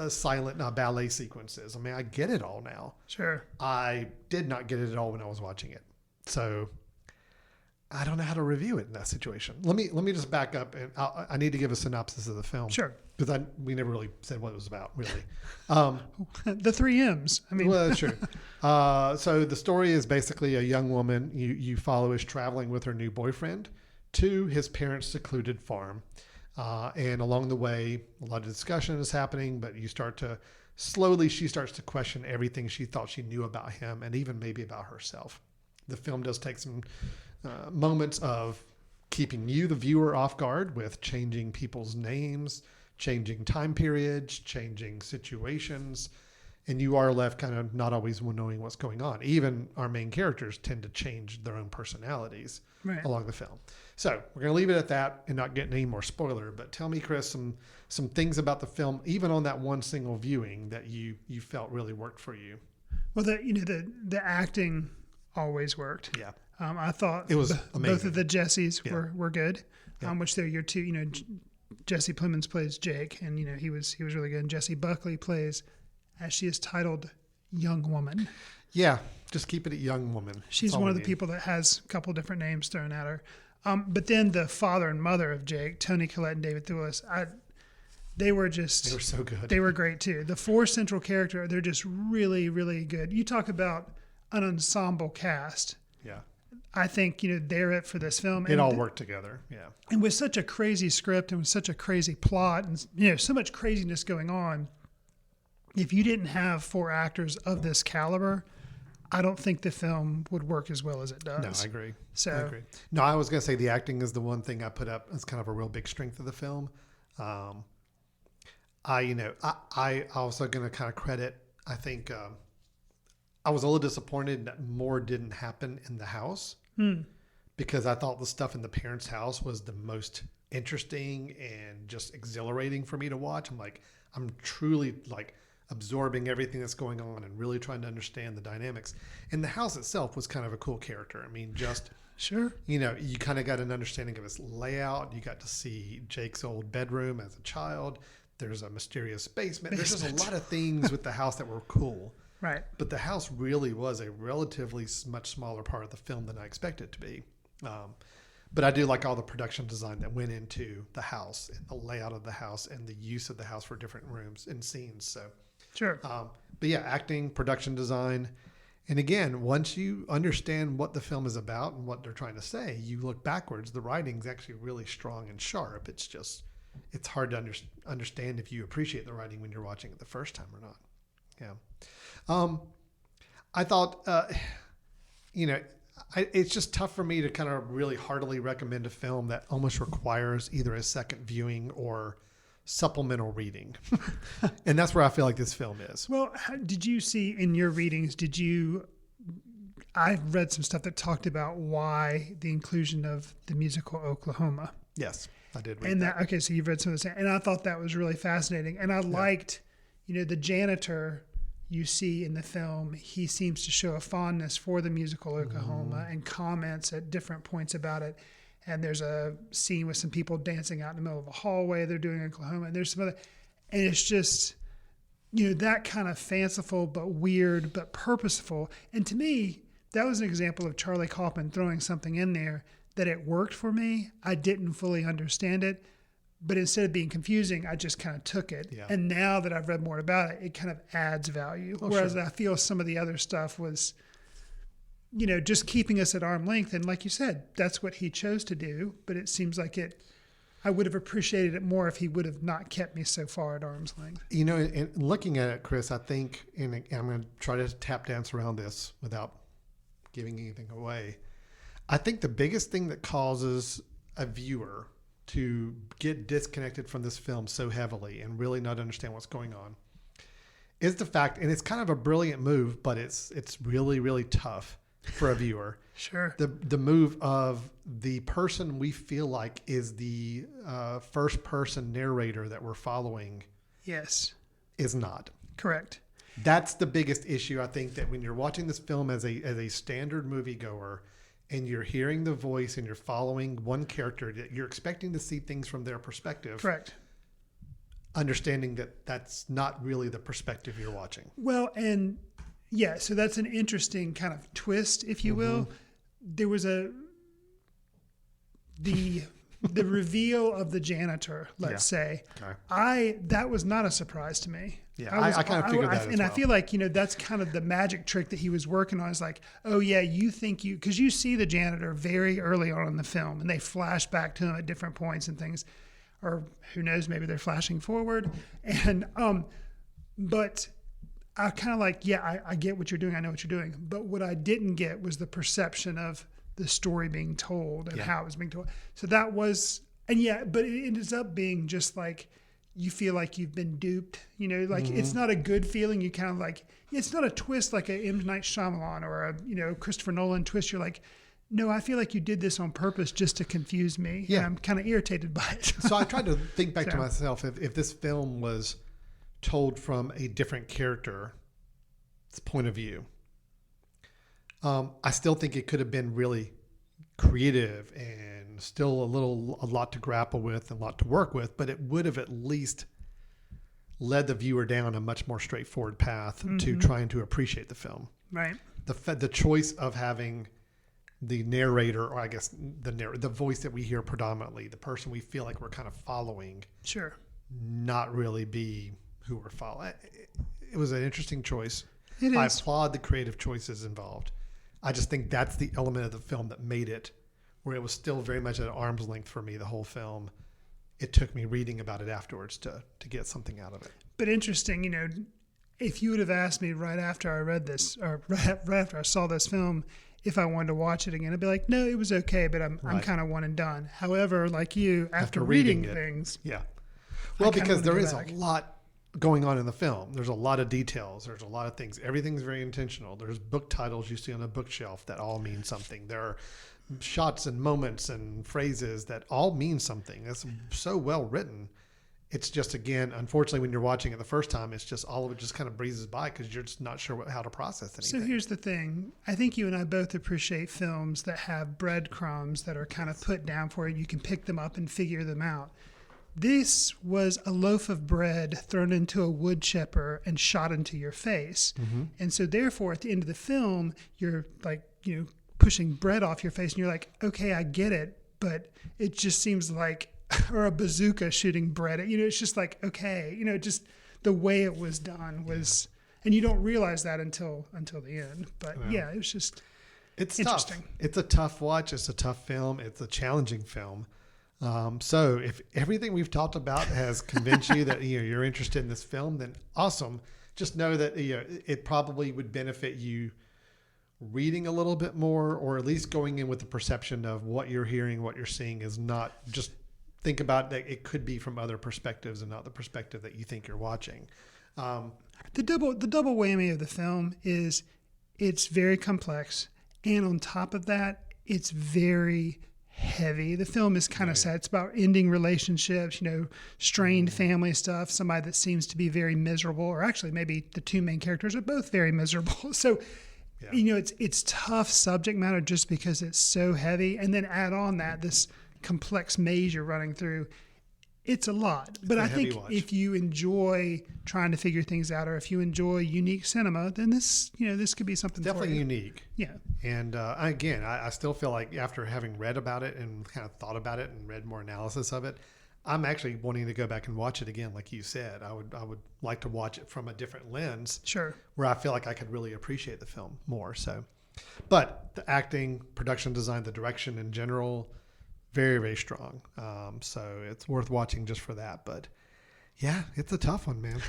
silent ballet sequences. I mean, I get it all now. Sure. I did not get it at all when I was watching it. So I don't know how to review it in that situation. Let me just back up, and I need to give a synopsis of the film. Sure. Because we never really said what it was about, really. The 3 M's. I mean, well, that's true. So the story is basically a young woman you follow is traveling with her new boyfriend to his parents' secluded farm. And along the way, a lot of discussion is happening, but she starts to question everything she thought she knew about him and even maybe about herself. The film does take some moments of keeping you, the viewer, off guard with changing people's names, changing time periods, changing situations, and you are left kind of not always knowing what's going on. Even our main characters tend to change their own personalities along the film. So we're going to leave it at that and not get any more spoiler, but tell me, Chris, some things about the film, even on that one single viewing, that you felt really worked for you. Well, the acting always worked. Yeah. I thought it was amazing. Both of the Jessies were good, which they're your two, Jesse Plemons plays Jake, and he was really good. And Jessie Buckley plays, as she is titled, Young Woman. Yeah, just keep it a young woman. She's one of the people that has a couple different names thrown at her. But then the father and mother of Jake, Toni Collette and David Thewlis, they were so good. They were great too. The 4 central characters, they're just really, really good. You talk about an ensemble cast. Yeah. I think, they're it for this film. It all worked together. Yeah. And with such a crazy script and with such a crazy plot and, so much craziness going on, if you didn't have 4 actors of this caliber, I don't think the film would work as well as it does. No, I agree. So, I agree. No, I was going to say the acting is the one thing I put up as kind of a real big strength of the film. I also going to kind of credit, I think, I was a little disappointed that more didn't happen in the house because I thought the stuff in the parents' house was the most interesting and just exhilarating for me to watch. I'm truly absorbing everything that's going on and really trying to understand the dynamics. And the house itself was kind of a cool character. I mean, just sure, you kind of got an understanding of its layout. You got to see Jake's old bedroom as a child. There's a mysterious basement. There's just a lot of things with the house that were cool. Right. But the house really was a relatively much smaller part of the film than I expected it to be. But I do like all the production design that went into the house and the layout of the house and the use of the house for different rooms and scenes. So, sure. But yeah, acting, production design. And again, once you understand what the film is about and what they're trying to say, you look backwards. The writing's actually really strong and sharp. It's hard to understand if you appreciate the writing when you're watching it the first time or not. Yeah. I thought, it's just tough for me to kind of really heartily recommend a film that almost requires either a second viewing or supplemental reading. And that's where I feel like this film is. Well, did you see in your readings, I read some stuff that talked about why the inclusion of the musical Oklahoma. Yes, I did read that. Okay, so you've read some of this, and I thought that was really fascinating. And I liked, the janitor you see in the film, he seems to show a fondness for the musical Oklahoma and comments at different points about it. And there's a scene with some people dancing out in the middle of a hallway they're doing in Oklahoma. And there's some other, and it's just, that kind of fanciful but weird but purposeful. And to me, that was an example of Charlie Kaufman throwing something in there that it worked for me. I didn't fully understand it, but instead of being confusing, I just kind of took it. Yeah. And now that I've read more about it, it kind of adds value. Whereas I feel some of the other stuff was, just keeping us at arm's length. And like you said, that's what he chose to do. But it seems like I would have appreciated it more if he would have not kept me so far at arm's length. And looking at it, Chris, I think, and I'm going to try to tap dance around this without giving anything away. I think the biggest thing that causes a viewer to get disconnected from this film so heavily and really not understand what's going on is the fact, and it's kind of a brilliant move, but it's really, really tough for a viewer. Sure. The move of the person we feel like is the first person narrator that we're following. Yes. Is not. Correct. That's the biggest issue. I think that when you're watching this film as a standard moviegoer and you're hearing the voice and you're following one character, that you're expecting to see things from their perspective. Correct. Understanding that that's not really the perspective you're watching. Well, and yeah, so that's an interesting kind of twist, if you will. There was the reveal of the janitor, let's say. Okay. That was not a surprise to me. Yeah, I kind of figured that as well. And I feel like, that's kind of the magic trick that he was working on. Is like, oh yeah, because you see the janitor very early on in the film and they flash back to him at different points and things, or who knows, maybe they're flashing forward. And, but I kind of like, yeah, I get what you're doing. I know what you're doing. But what I didn't get was the perception of the story being told and how it was being told. So that was, but it ends up being just like, you feel like you've been duped, it's not a good feeling. You kind of like, it's not a twist like a M. Night Shyamalan or a, Christopher Nolan twist. You're like, no, I feel like you did this on purpose just to confuse me. Yeah. And I'm kind of irritated by it. So I tried to think back to myself, if this film was told from a different character's point of view, I still think it could have been really creative and still a lot to grapple with and a lot to work with, but it would have at least led the viewer down a much more straightforward path to trying to appreciate the film. Right. The choice of having the narrator, or I guess the voice that we hear predominantly, the person we feel like we're kind of following, sure, not really be who we're following. It was an interesting choice. I applaud the creative choices involved. I just think that's the element of the film that made it where it was still very much at arm's length for me the whole film. It took me reading about it afterwards to get something out of it. But interesting, if you would have asked me right after I read this, or right after I saw this film, if I wanted to watch it again, I'd be like, no, it was okay, but I'm kind of one and done. However, like you, after reading things. Yeah. Well, because there is a lot going on in the film. There's a lot of details. There's a lot of things. Everything's very intentional. There's book titles you see on a bookshelf that all mean something. There are shots and moments and phrases that all mean something. It's so well written. It's just, again, unfortunately, when you're watching it the first time, it's just all of it just kind of breezes by because you're just not sure how to process anything. So here's the thing. I think you and I both appreciate films that have breadcrumbs that are kind of put down for you. You can pick them up and figure them out. This was a loaf of bread thrown into a wood chipper and shot into your face. And so therefore, at the end of the film, you're like, pushing bread off your face and you're like, okay, I get it. But it just seems like, or a bazooka shooting bread. It's just like, okay, just the way it was done was, and you don't realize that until the end. But it was just, it's interesting. Tough. It's a tough watch. It's a tough film. It's a challenging film. So if everything we've talked about has convinced you that you're interested in this film, then awesome. Just know that it probably would benefit you reading a little bit more, or at least going in with the perception of what you're hearing, what you're seeing is not just think about that it could be from other perspectives and not the perspective that you think you're watching. The double whammy of the film is it's very complex, and on top of that, it's very heavy. The film is kind of sad. It's about ending relationships, strained family stuff, somebody that seems to be very miserable, or actually maybe the two main characters are both very miserable. So Yeah. You know, it's tough subject matter just because it's so heavy, and then add on that this complex maze you're running through. It's a lot, but I think if you enjoy trying to figure things out, or if you enjoy unique cinema, then this could be something definitely for you. unique. Yeah. And again, I still feel like after having read about it and kind of thought about it and read more analysis of it, I'm actually wanting to go back and watch it again. Like you said, I would like to watch it from a different lens. Sure. Where I feel like I could really appreciate the film more. So, but the acting, production design, the direction in general, very, very strong. So it's worth watching just for that. But yeah, it's a tough one, man.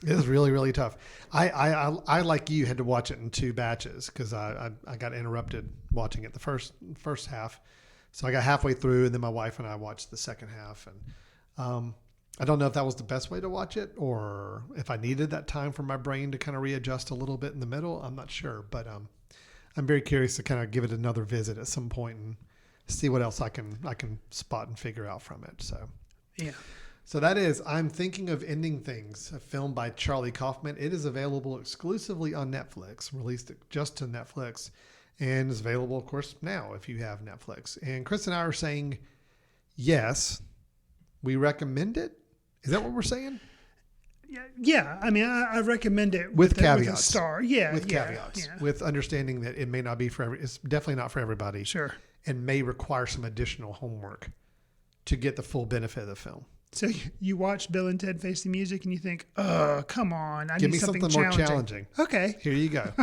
It is really, really tough. I like you had to watch it in 2 batches because I got interrupted watching it the first half. So I got halfway through, and then my wife and I watched the second half. And I don't know if that was the best way to watch it, or if I needed that time for my brain to kind of readjust a little bit in the middle. I'm not sure, but I'm very curious to kind of give it another visit at some point and see what else I can spot and figure out from it. So yeah. So that is I'm Thinking of Ending Things, a film by Charlie Kaufman. It is available exclusively on Netflix, released just to Netflix, and is available, of course, now if you have Netflix. And Chris and I are saying, yes, we recommend it. Is that what we're saying? Yeah. I mean, I recommend it with caveats. With a star. Yeah. With caveats. Yeah. With understanding that it may not be for it's definitely not for everybody. Sure. And may require some additional homework to get the full benefit of the film. So you watch Bill and Ted Face the Music and you think, oh, come on. I Give need me something more challenging. Okay. Here you go.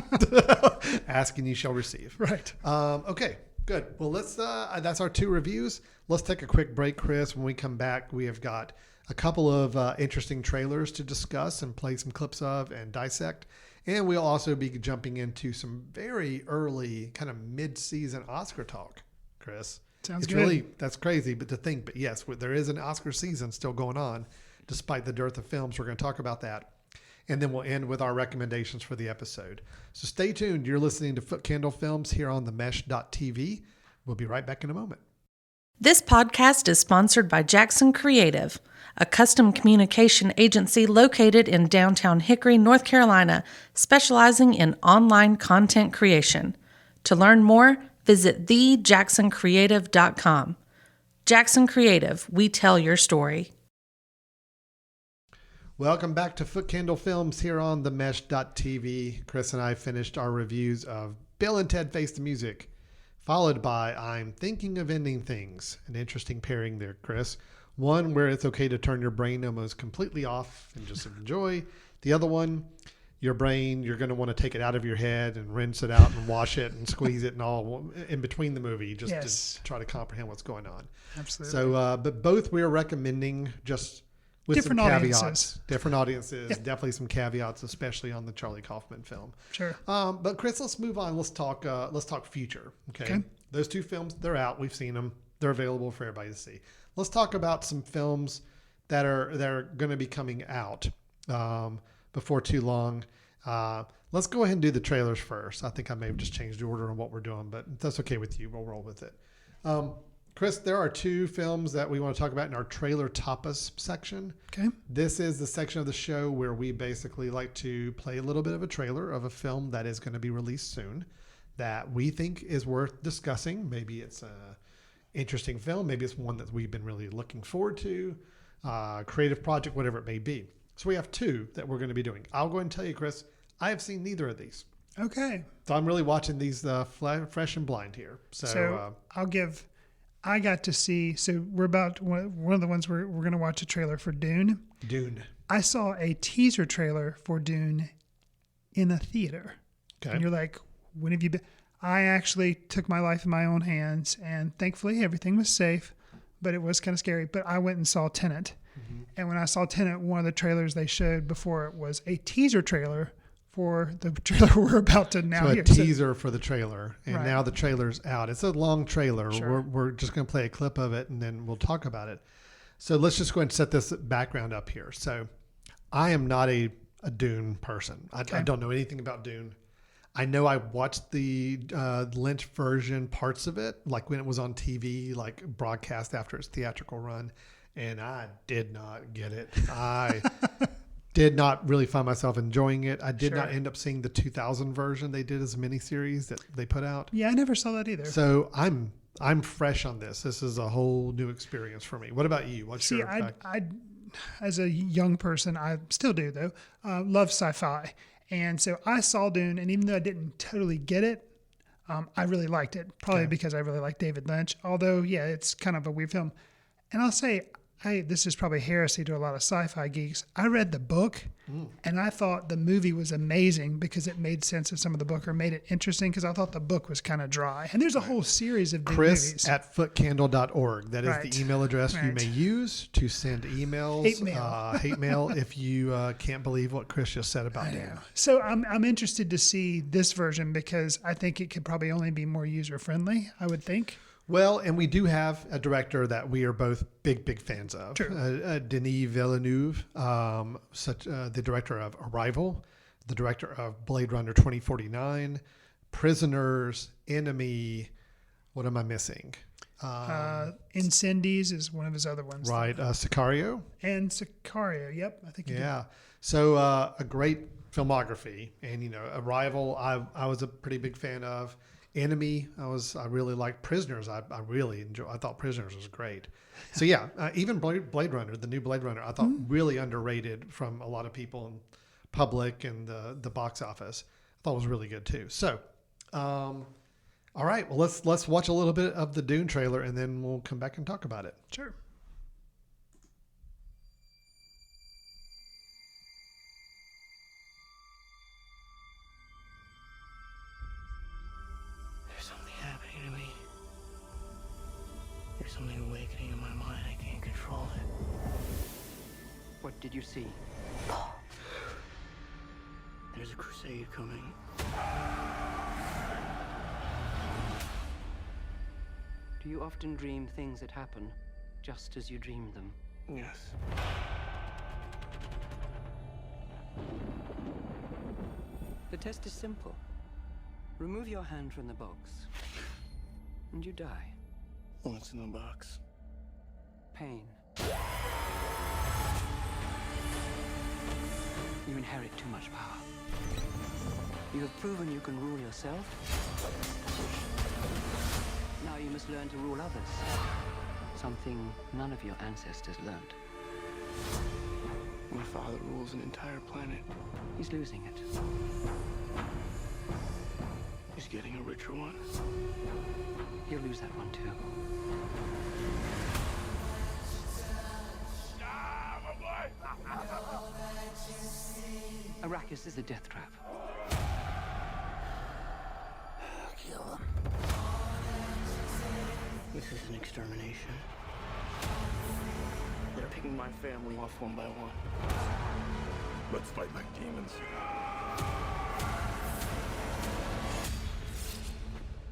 Ask and you shall receive. Right. Okay, good. Well, let's. That's our 2 reviews. Let's take a quick break, Chris. When we come back, we have got a couple of interesting trailers to discuss and play some clips of and dissect. And we'll also be jumping into some very early kind of mid-season Oscar talk, Chris. Sounds it's good. Really, that's crazy, but to think, but yes, there is an Oscar season still going on, despite the dearth of films. We're going to talk about that. And then we'll end with our recommendations for the episode. So stay tuned. You're listening to Foot Candle Films here on themesh.tv. We'll be right back in a moment. This podcast is sponsored by Jackson Creative, a custom communication agency located in downtown Hickory, North Carolina, specializing in online content creation. To learn more, visit thejacksoncreative.com. Jackson Creative, we tell your story. Welcome back to Foot Candle Films here on themesh.tv. Chris and I finished our reviews of Bill and Ted Face the Music, followed by I'm Thinking of Ending Things. An interesting pairing there, Chris. One where it's okay to turn your brain almost completely off and just enjoy. The other one, your brain, you're going to want to take it out of your head and rinse it out and wash it and squeeze it and all in between the movie just to try to comprehend what's going on. Absolutely. So, but both we're recommending just with different some caveats. Audiences. Different audiences. Yeah. Definitely some caveats, especially on the Charlie Kaufman film. Sure. But Chris, let's move on. Let's talk future. Okay. Those 2 films, they're out. We've seen them. They're available for everybody to see. Let's talk about some films that are going to be coming out before too long. Let's go ahead and do the trailers first. I think I may have just changed the order on what we're doing, but if that's okay with you, we'll roll with it. Chris, there are 2 films that we want to talk about in our trailer tapas section. Okay. This is the section of the show where we basically like to play a little bit of a trailer of a film that is going to be released soon that we think is worth discussing. Maybe it's a interesting film. Maybe it's one that we've been really looking forward to, creative project, whatever it may be. So we have 2 that we're going to be doing. I'll go ahead and tell you, Chris, I have seen neither of these. Okay. So I'm really watching these fresh and blind here. So I got to see, so we're about, one of the ones we're going to watch a trailer for Dune. Dune. I saw a teaser trailer for Dune in a theater. Okay. And you're like, when have you been? I actually took my life in my own hands, and thankfully everything was safe, but it was kind of scary. But I went and saw Tenet. Mm-hmm. And when I saw Tenet, one of the trailers they showed before it was a teaser trailer for the trailer we're about to now hear. So a teaser for the trailer, and right. Now the trailer's out. It's a long trailer. Sure. We're just going to play a clip of it, and then we'll talk about it. So let's just go ahead and set this background up here. So I am not a Dune person. I don't know anything about Dune. I know I watched the Lynch version, parts of it, like when it was on TV, like broadcast after its theatrical run, and I did not get it. did not really find myself enjoying it. I did Sure. not end up seeing the 2000 version they did as a miniseries that they put out. Yeah, I never saw that either. So I'm fresh on this. This is a whole new experience for me. What about you? What's See, your I as a young person, I still do though, love sci-fi. And so I saw Dune, and even though I didn't totally get it, I really liked it. Probably because I really like David Lynch. Although, yeah, it's kind of a weird film. And I'll say, this is probably heresy to a lot of sci-fi geeks. I read the book, and I thought the movie was amazing because it made sense of some of the book, or made it interesting because I thought the book was kind of dry. And there's a whole series of Dune movies. Chris@footcandle.org. That is Right. the email address you Right. may use to send emails. Hate mail if you can't believe what Chris just said about Dune. So I'm interested to see this version because I think it could probably only be more user-friendly, I would think. Well, and we do have a director that we are both big fans of. True. Denis Villeneuve, the director of Arrival, the director of Blade Runner 2049, Prisoners, Enemy. What am I missing? Incendies is one of his other ones. Right. Sicario. And Sicario. Yep. I think he Yeah. So a great filmography. And, Arrival, I was a pretty big fan of. Enemy, I really liked. Prisoners, I really enjoyed. I thought Prisoners was great. So yeah, even Blade Runner, the new Blade Runner, I thought really underrated from a lot of people in public and the box office. I thought it was really good too. So, all right, well let's watch a little bit of the Dune trailer and then we'll come back and talk about it. Sure. There's something awakening in my mind. I can't control it. What did you see? There's a crusade coming. Do you often dream things that happen just as you dreamed them? Yes. The test is simple. Remove your hand from the box, and you die. What's in the box? Pain. You inherit too much power. You have proven you can rule yourself. Now you must learn to rule others. Something none of your ancestors learned. My father rules an entire planet. He's losing it. He's getting a richer one. He'll lose that one too. Arrakis is a death trap. Kill them. This is an extermination. They're picking my family off one by one. Let's fight like demons.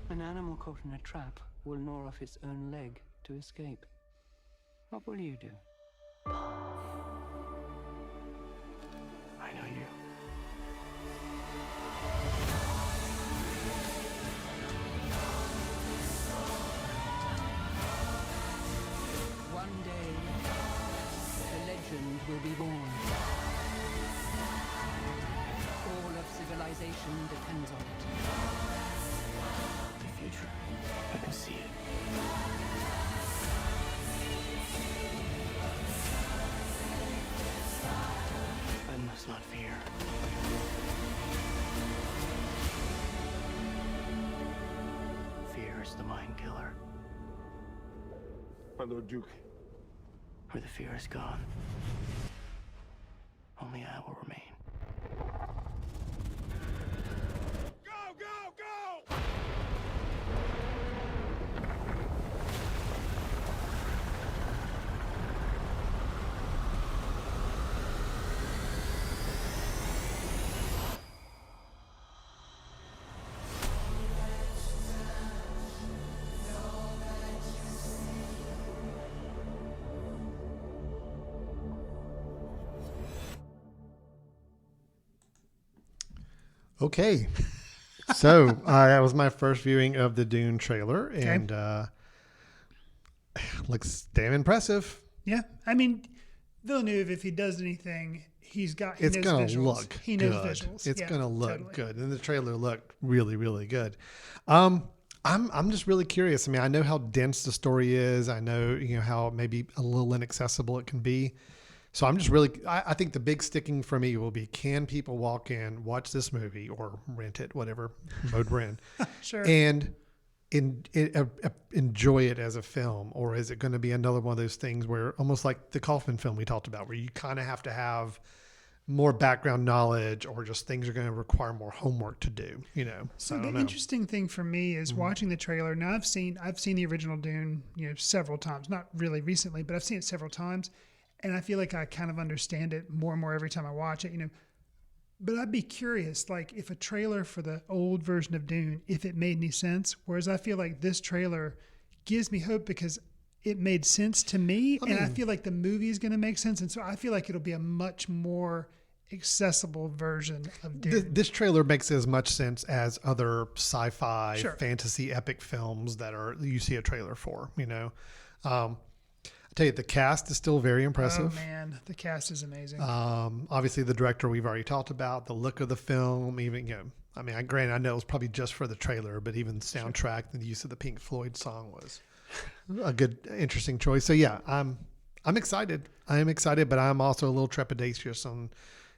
An animal caught in a trap will gnaw off its own leg to escape. What will you do? I know you. One day, the legend will be born. All of civilization depends on it. The future, I can see it. I must not fear. Fear is the mind killer. My Lord Duke. Where the fear is gone, only I will remain. Go, go, go! Okay. So that was my first viewing of the Dune trailer, and looks damn impressive. Yeah. I mean, Villeneuve, if he does anything, He knows it's going to visuals. look He knows good. visuals. It's Yeah, going to look totally. good. And the trailer looked really, really good. I'm just really curious. I mean, I know how dense the story is. I know, how maybe a little inaccessible it can be. So I'm just really, I think the big sticking for me will be, can people walk in, watch this movie or rent it, whatever mode we're in, Sure. and enjoy it as a film? Or is it going to be another one of those things where, almost like the Kaufman film we talked about, where you kind of have to have more background knowledge, or just things are going to require more homework to do, So I the don't know. interesting thing for me is watching the trailer. Now I've seen the original Dune, several times. Not really recently, but I've seen it several times, and I feel like I kind of understand it more and more every time I watch it. But I'd be curious, like if a trailer for the old version of Dune, if it made any sense. Whereas I feel like this trailer gives me hope because it made sense to me, and I feel like the movie is going to make sense, and so I feel like it'll be a much more accessible version of Dune. This trailer makes as much sense as other sci-fi, Sure. fantasy, epic films that you see a trailer for. I tell you, the cast is still very impressive. Oh man, the cast is amazing. Obviously, the director we've already talked about. The look of the film, even granted, I know it was probably just for the trailer, but even the soundtrack and the use of the Pink Floyd song was a good, interesting choice. So yeah, I'm excited. I am excited, but I'm also a little trepidatious on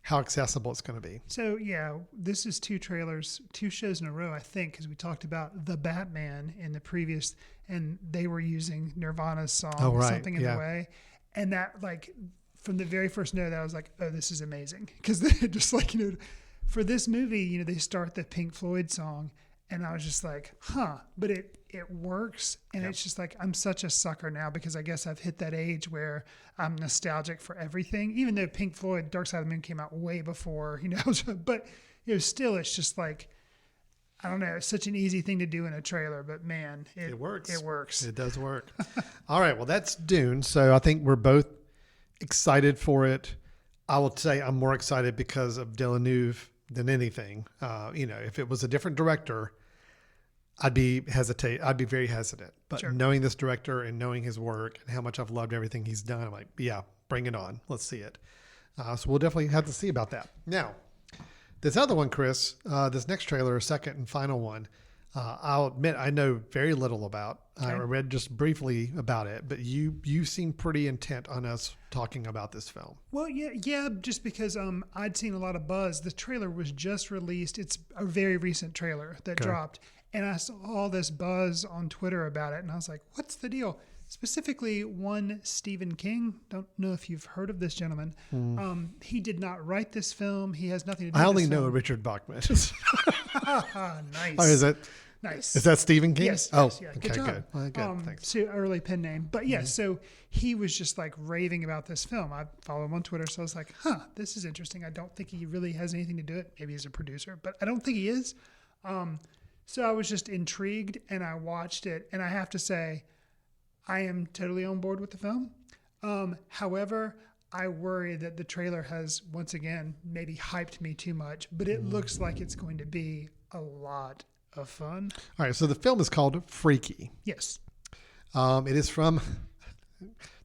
how accessible it's going to be. So yeah, this is 2 shows in a row, I think, because we talked about The Batman in the previous, and they were using Nirvana's song, Something in the Way. And that, like, from the very first note, I was like, oh, this is amazing. Because they're just like, for this movie, they start the Pink Floyd song, and I was just like, but it works. And it's just like, I'm such a sucker now, because I guess I've hit that age where I'm nostalgic for everything, even though Pink Floyd Dark Side of the Moon came out way before, but still, it's just like, I don't know, it's such an easy thing to do in a trailer, but man, it works. It works. It does work. All right. Well, that's Dune. So I think we're both excited for it. I will say I'm more excited because of Villeneuve than anything. If it was a different director, I'd be very hesitant. But Sure. knowing this director and knowing his work and how much I've loved everything he's done, I'm like, yeah, bring it on. Let's see it. So we'll definitely have to see about that. Now, this other one, Chris, this next trailer, second and final one, I'll admit I know very little about. I read just briefly about it, but you seem pretty intent on us talking about this film. Well, yeah, just because I'd seen a lot of buzz. The trailer was just released. It's a very recent trailer that dropped. And I saw all this buzz on Twitter about it, and I was like, what's the deal? Specifically, one Stephen King. Don't know if you've heard of this gentleman. He did not write this film. He has nothing to do with I only this know film. Richard Bachman. Nice. Oh, is it? Nice. Is that Stephen King? Yes. Oh, yes, yeah. okay, Good job. good. Well, good. Thanks. So early pen name. But yeah, so he was just like raving about this film. I follow him on Twitter, so I was like, this is interesting. I don't think he really has anything to do it. Maybe he's a producer, but I don't think he is. So I was just intrigued, and I watched it, and I have to say, I am totally on board with the film. However, I worry that the trailer has, once again, maybe hyped me too much, but it looks like it's going to be a lot of fun. All right, so the film is called Freaky. Yes. It is from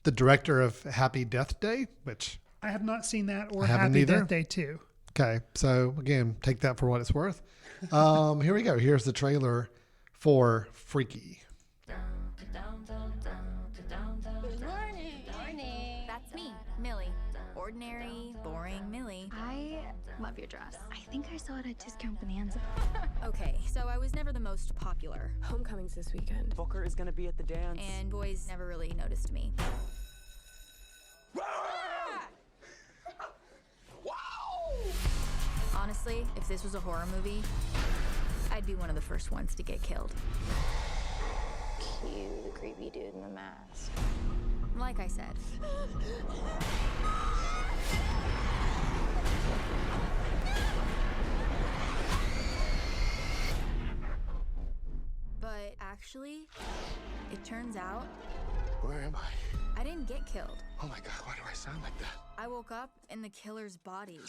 the director of Happy Death Day, which I have not seen that, or I haven't Happy either. Death Day 2. Okay, so again, take that for what it's worth. Here we go. Here's the trailer for Freaky. Morning. That's me, Millie. Ordinary, boring Millie. I love your dress. I think I saw it at Discount Bonanza. Okay, so I was never the most popular. Homecoming's this weekend. Booker is gonna be at the dance. And boys never really noticed me. Honestly, if this was a horror movie, I'd be one of the first ones to get killed. Cute, creepy dude in the mask. Like I said. But actually, it turns out Where am I? I didn't get killed. Oh my God, why do I sound like that? I woke up in the killer's body.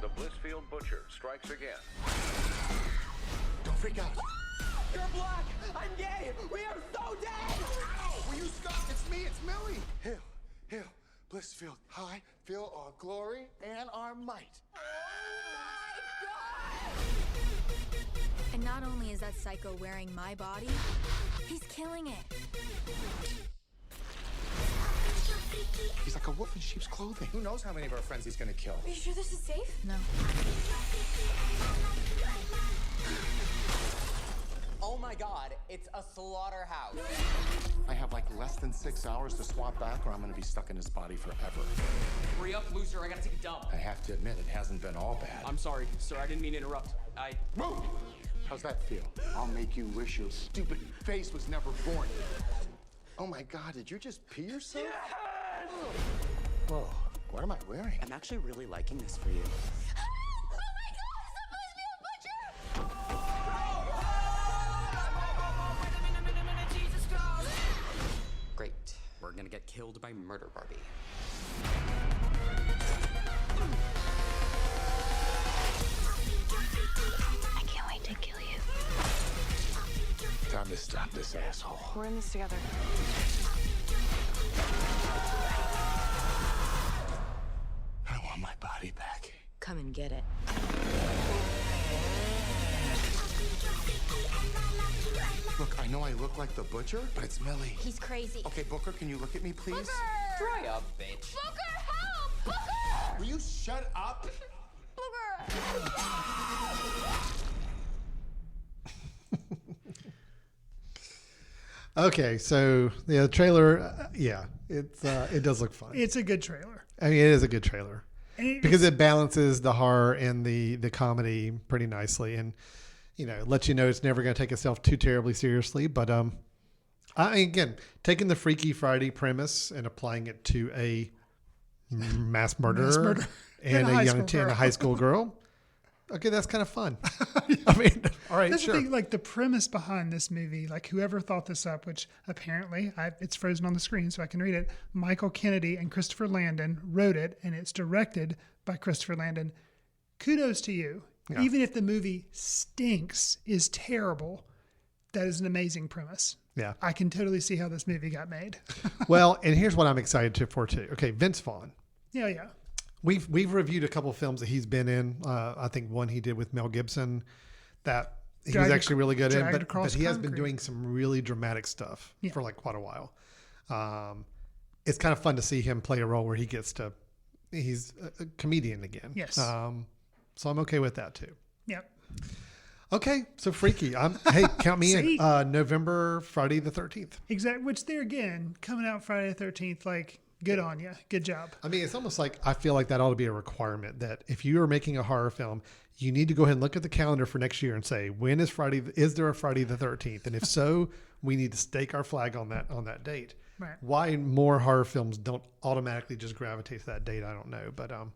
The Blissfield Butcher strikes again. Don't freak out. You're black! I'm gay! We are so dead! Will you stop? It's me, it's Millie. Hail, Blissfield, I feel our glory and our might. And not only is that psycho wearing my body, he's killing it. He's like a wolf in sheep's clothing. Who knows how many of our friends he's gonna kill? Are you sure this is safe? No. Oh my god, it's a slaughterhouse. I have like less than 6 hours to swap back or I'm gonna be stuck in his body forever. Hurry up, loser, I gotta take a dump. I have to admit, it hasn't been all bad. I'm sorry, sir, I didn't mean to interrupt. Move! How's that feel? I'll make you wish your stupid face was never born. Oh my god, did you just pee yourself? Yes! Whoa, what am I wearing? I'm actually really liking this for you. Great. We're gonna get killed by Murder Barbie. I can't wait to kill you. Time to stop this asshole. We're in this together. I want my body back. Come and get it. Look, I know I look like the butcher, but it's Millie. He's crazy. Okay, Booker, can you look at me, please? Dry up, bitch. Booker, help! Booker! Will you shut up? Okay, so the trailer, it does look fun. It's a good trailer. I mean, it is a good trailer because it balances the horror and the comedy pretty nicely, and lets you know it's never going to take itself too terribly seriously. But again, taking the Freaky Friday premise and applying it to a mass murderer and a high school girl. Okay, that's kind of fun. I mean, all right, That's sure. the thing, like the premise behind this movie, like whoever thought this up, which apparently it's frozen on the screen so I can read it. Michael Kennedy and Christopher Landon wrote it, and it's directed by Christopher Landon. Kudos to you. Yeah. Even if the movie stinks, is terrible, that is an amazing premise. Yeah. I can totally see how this movie got made. Well, and here's what I'm excited for too. Okay, Vince Vaughn. Yeah. We've reviewed a couple of films that he's been in. I think one he did with Mel Gibson that he was actually really good in, but he has been doing some really dramatic stuff for like quite a while. It's kind of fun to see him play a role where he's a comedian again. Yes. So I'm okay with that too. Yep. Okay, so Freaky. Hey, count me in. November, Friday the 13th. Exactly. Which there again, coming out Friday the 13th, like, good on you. Good job. I mean, it's almost like I feel like that ought to be a requirement that if you are making a horror film, you need to go ahead and look at the calendar for next year and say, when is Friday? Is there a Friday the 13th? And if so, we need to stake our flag on that date. Right. Why more horror films don't automatically just gravitate to that date, I don't know. But I'm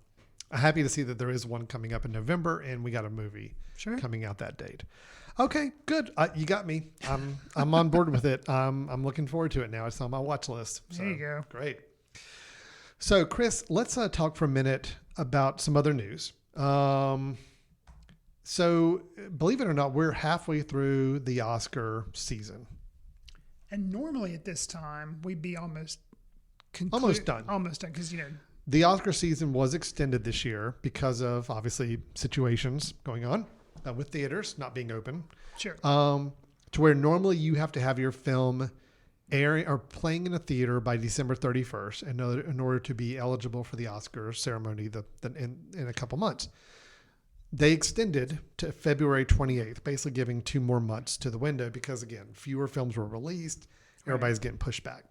happy to see that there is one coming up in November, and we got a movie coming out that date. Okay, good. You got me. I'm on board with it. I'm looking forward to it now. It's on my watch list. So, there you go. Great. So, Chris, let's talk for a minute about some other news. So, believe it or not, we're halfway through the Oscar season. And normally at this time, we'd be almost done. Almost done, because, the Oscar season was extended this year because of, obviously, situations going on with theaters not being open. Sure. To where normally you have to have your film airing or playing in a theater by December 31st in order to be eligible for the Oscar ceremony in a couple months. They extended to February 28th, basically giving 2 more months to the window because, again, fewer films were released. Everybody's getting pushed back.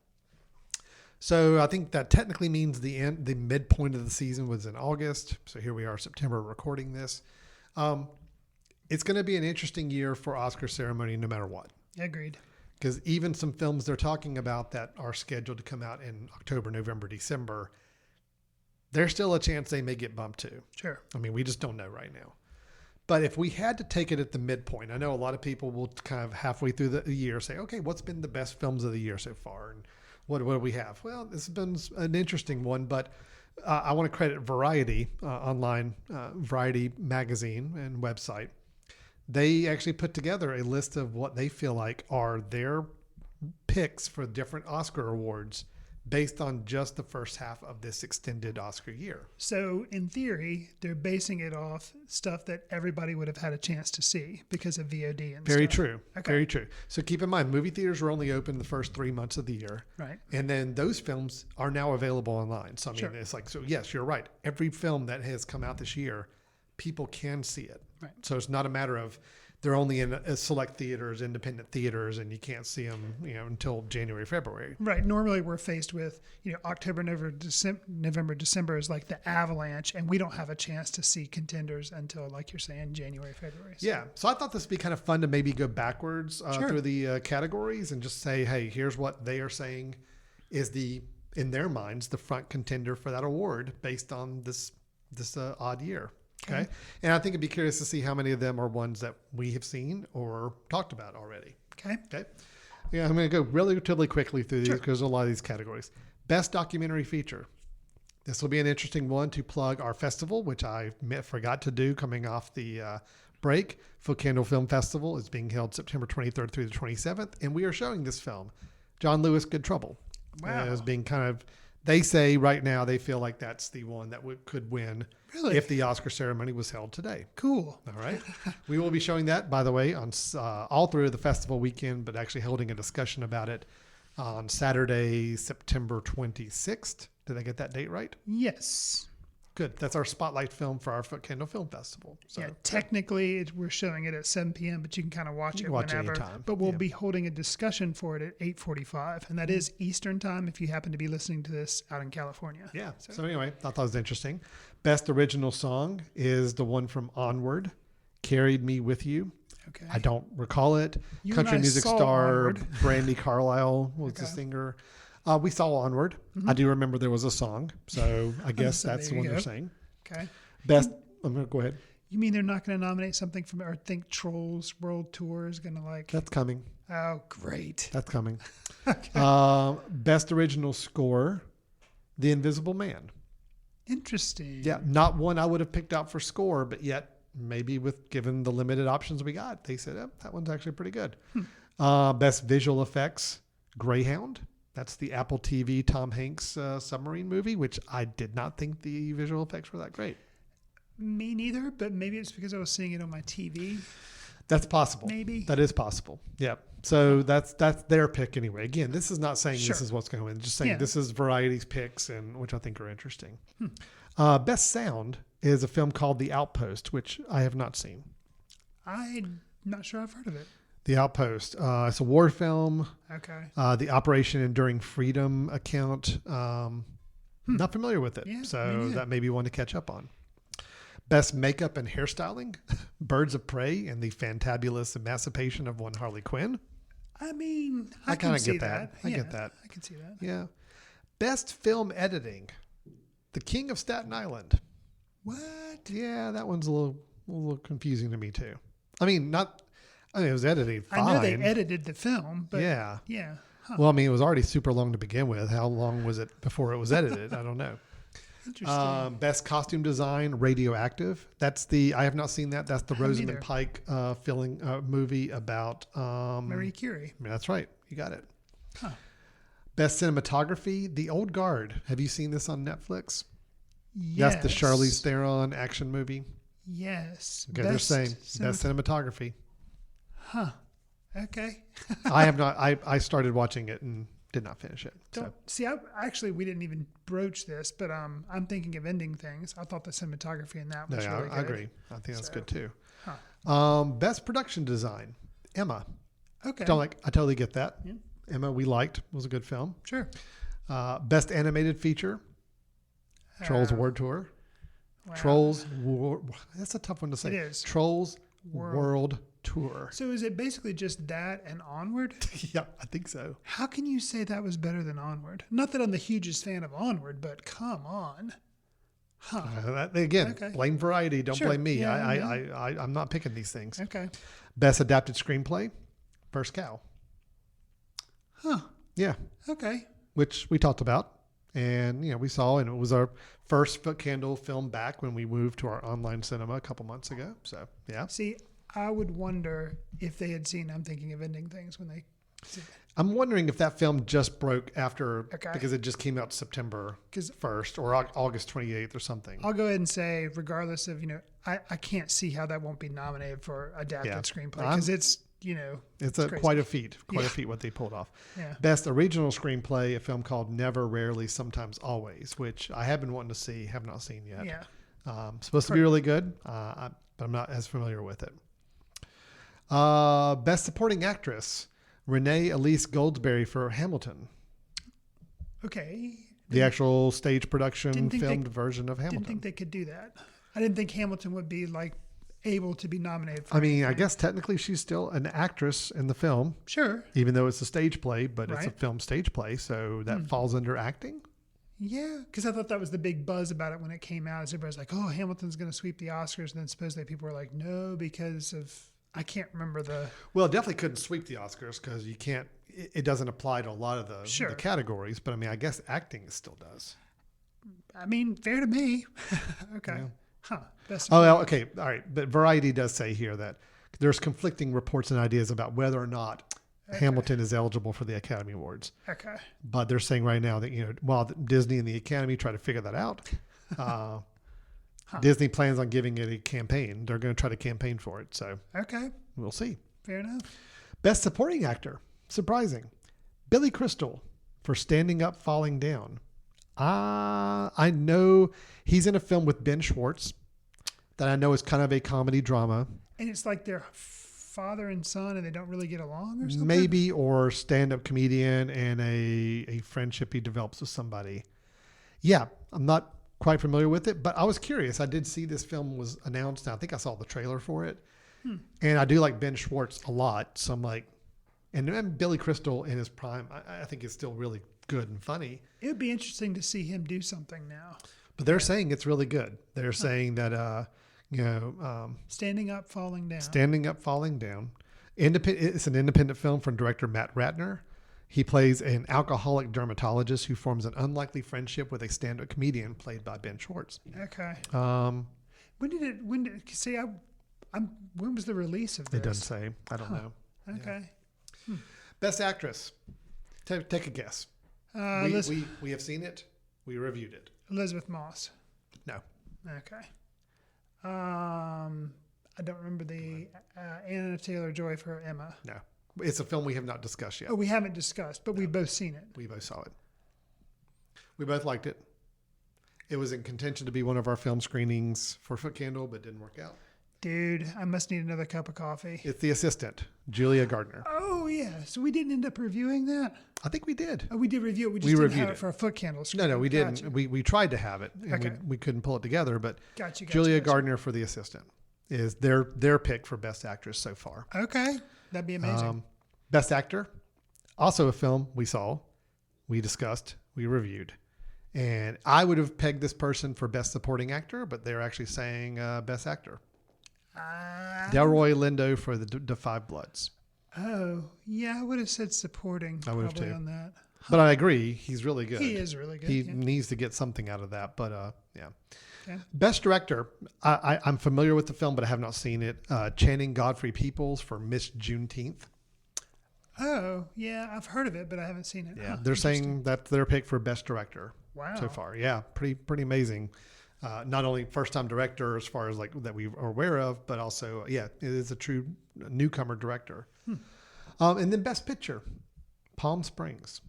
So I think that technically means the midpoint of the season was in August. So here we are, September, recording this. It's going to be an interesting year for Oscar ceremony no matter what. Agreed. Because even some films they're talking about that are scheduled to come out in October, November, December, there's still a chance they may get bumped too. Sure. I mean, we just don't know right now. But if we had to take it at the midpoint, I know a lot of people will kind of halfway through the year say, okay, what's been the best films of the year so far? And what do we have? Well, this has been an interesting one, but I want to credit Variety, online Variety magazine and website. They actually put together a list of what they feel like are their picks for different Oscar awards based on just the first half of this extended Oscar year. So in theory, they're basing it off stuff that everybody would have had a chance to see because of VOD and Very stuff. true. Okay. Very true. So keep in mind, movie theaters were only open the first 3 months of the year. Right. And then those films are now available online. So, I mean, Sure. it's like, so yes, you're right. Every film that has come out this year, people can see it. Right. So it's not a matter of they're only in select theaters, independent theaters, and you can't see them, until January, February. Right. Normally we're faced with, October, November, December is like the avalanche, and we don't have a chance to see contenders until, like you're saying, January, February. So. Yeah. So I thought this would be kind of fun to maybe go backwards Sure. through the categories and just say, hey, here's what they are saying is in their minds, the front contender for that award based on this odd year. Okay. And I think I'd be curious to see how many of them are ones that we have seen or talked about already. Okay. Yeah, I'm going to go relatively quickly through these because there's a lot of these categories. Best documentary feature. This will be an interesting one to plug our festival, which I forgot to do coming off the break. Foot Candle Film Festival is being held September 23rd through the 27th, and we are showing this film, John Lewis, Good Trouble. Wow. As being kind of, they say right now they feel like that's the one that could win. Really? If the Oscar ceremony was held today. Cool. All right. We will be showing that, by the way, on all through the festival weekend, but actually holding a discussion about it on Saturday, September 26th. Did I get that date right? Yes. Good. That's our spotlight film for our Foot Candle Film Festival. So, yeah, technically we're showing it at 7 p.m., but you can kind of watch it watch it whenever. anytime. But we'll be holding a discussion for it at 8:45, and that is Eastern time if you happen to be listening to this out in California. Yeah. So anyway, I thought that was interesting. Best original song is the one from Onward, Carried Me With You. Okay. I don't recall it. You Country and I music saw star Onward. Brandy Carlisle was the singer. We saw Onward. I do remember there was a song, so I guess So that's there the you one they're go. saying. Okay. Best. I'm going to go ahead. You mean they're not going to nominate something from, or think Trolls World Tour is going to like? That's coming. Oh, great. That's coming. Best original score, The Invisible Man. Interesting. Yeah, not one I would have picked out for score, but yet maybe given the limited options we got, they said, that one's actually pretty good. Best visual effects, Greyhound. That's the Apple TV Tom Hanks submarine movie, which I did not think the visual effects were that great. Me neither, but maybe it's because I was seeing it on my TV. That's possible. Maybe. That is possible. Yeah. So that's their pick anyway. Again, this is not saying Sure. this is what's going to win. Just saying Yeah. this is Variety's picks, and which I think are interesting. Best sound is a film called The Outpost, which I have not seen. I'm not sure I've heard of it. The Outpost. It's a war film. Okay. The Operation Enduring Freedom account. Not familiar with it. Yeah, me So neither. that may be one to catch up on. Best makeup and hairstyling, Birds of Prey and the Fantabulous Emancipation of One Harley Quinn. I mean, I can kinda see get that. I get that. I can see that. Yeah. Best film editing, The King of Staten Island. What? Yeah, that one's a little confusing to me too. I mean, it was edited fine. I know they edited the film, but Yeah. yeah. Huh. Well, I mean, it was already super long to begin with. How long was it before it was edited? I don't know. Interesting. Best costume design, Radioactive. I have not seen that. That's the Rosamund either. Pike movie about Marie Curie. That's right. You got it. Huh. Best cinematography, The Old Guard. Have you seen this on Netflix? Yes. That's the Charlize Theron action movie. Yes. Okay, they're saying best cinematography. Huh. Okay. I have not. I started watching it and did not finish it. So. See, actually, we didn't even broach this, but I'm thinking of ending things. I thought the cinematography in that was really good. I agree. I think that's good too. Huh. Best production design, Emma. Okay. I totally get that. Yeah. Emma, we liked, was a good film. Sure. Best animated feature, Trolls World Tour. Wow. Trolls that's a tough one to say. It is. Trolls World Tour. So is it basically just that and Onward? Yeah, I think so. How can you say that was better than Onward? Not that I'm the hugest fan of Onward, but come on. Huh. Again, blame Variety. Don't Sure. blame me. Yeah, I'm not picking these things. Okay. Best adapted screenplay, First Cow. Huh. Yeah. Okay. Which we talked about. And, we saw, and it was our first Foot Candle film back when we moved to our online cinema a couple months ago. So, yeah. See, I would wonder if they had seen I'm Thinking of Ending Things when they I'm wondering if that film just broke after, Okay. because it just came out September 1st or August 28th or something. I'll go ahead and say, regardless of, I can't see how that won't be nominated for adapted screenplay because it's, it's crazy. quite a feet what they pulled off. Yeah. Best original screenplay, a film called Never, Rarely, Sometimes, Always, which I have been wanting to see, have not seen yet. Yeah. Supposed to be really good, but I'm not as familiar with it. Best supporting actress, Renee Elise Goldsberry for Hamilton. Okay. The actual stage production filmed version of Hamilton. Didn't think they could do that. I didn't think Hamilton would be able to be nominated for I guess technically she's still an actress in the film. Sure. Even though it's a stage play, but it's a film stage play, so that falls under acting. Yeah, because I thought that was the big buzz about it when it came out. Everybody's like, "Oh, Hamilton's going to sweep the Oscars," and then supposedly people were like, "No," because of I can't remember the. Well, it definitely couldn't sweep the Oscars because you can't. It doesn't apply to a lot of the categories, but I guess acting still does. Fair to me. Okay. Yeah. Huh. Okay. All right. But Variety does say here that there's conflicting reports and ideas about whether or not Hamilton is eligible for the Academy Awards. Okay. But they're saying right now that, while Disney and the Academy try to figure that out, Disney plans on giving it a campaign. They're going to try to campaign for it. So we'll see. Fair enough. Best supporting actor. Surprising. Billy Crystal for Standing Up, Falling Down. I know he's in a film with Ben Schwartz that I know is kind of a comedy drama. And it's like their father and son and they don't really get along or something? Maybe, or stand-up comedian and a friendship he develops with somebody. Yeah, I'm not quite familiar with it, but I was curious. I did see this film was announced. I think I saw the trailer for it. And I do like Ben Schwartz a lot. So I'm like, and Billy Crystal in his prime, I think is still really good and funny. It would be interesting to see him do something now. But they're saying it's really good. They're saying that, Standing Up, Falling Down. Standing Up, Falling Down. It's an independent film from director Matt Ratner. He plays an alcoholic dermatologist who forms an unlikely friendship with a stand-up comedian played by Ben Schwartz. Okay. When was the release of this? It doesn't say. I don't know. Okay. Yeah. Best actress. Take a guess. We have seen it. We reviewed it. Elizabeth Moss. No. Okay. I don't remember the Anna Taylor-Joy for Emma. No. It's a film we have not discussed yet. Oh, we haven't discussed, but we've both seen it. We both saw it. We both liked it. It was in contention to be one of our film screenings for Foot Candle, but didn't work out. Dude, I must need another cup of coffee. It's The Assistant, Julia Gardner. Oh, yeah. So we didn't end up reviewing that? I think we did. Oh, we did review it. We just didn't have it for a Foot Candle screen. No, we didn't. We tried to have it, and we couldn't pull it together. But Julia Gardner for The Assistant is their pick for Best Actress so far. Okay. That'd be amazing. Best Actor, also a film we saw, we discussed, we reviewed. And I would have pegged this person for Best Supporting Actor, but they're actually saying Best Actor. Delroy Lindo for The Five Bloods. Oh, yeah, I would have said supporting. I would have too. On that. But I agree, he's really good. He is really good. He needs to get something out of that, but yeah. Okay. Best Director, I'm familiar with the film, but I have not seen it. Channing Godfrey Peoples for Miss Juneteenth. Oh, yeah, I've heard of it, but I haven't seen it. Yeah, they're saying that's their pick for Best Director. Wow. So far. Yeah, pretty amazing. Not only first-time director as far as that we are aware of, but also, it is a true newcomer director. And then Best Picture, Palm Springs.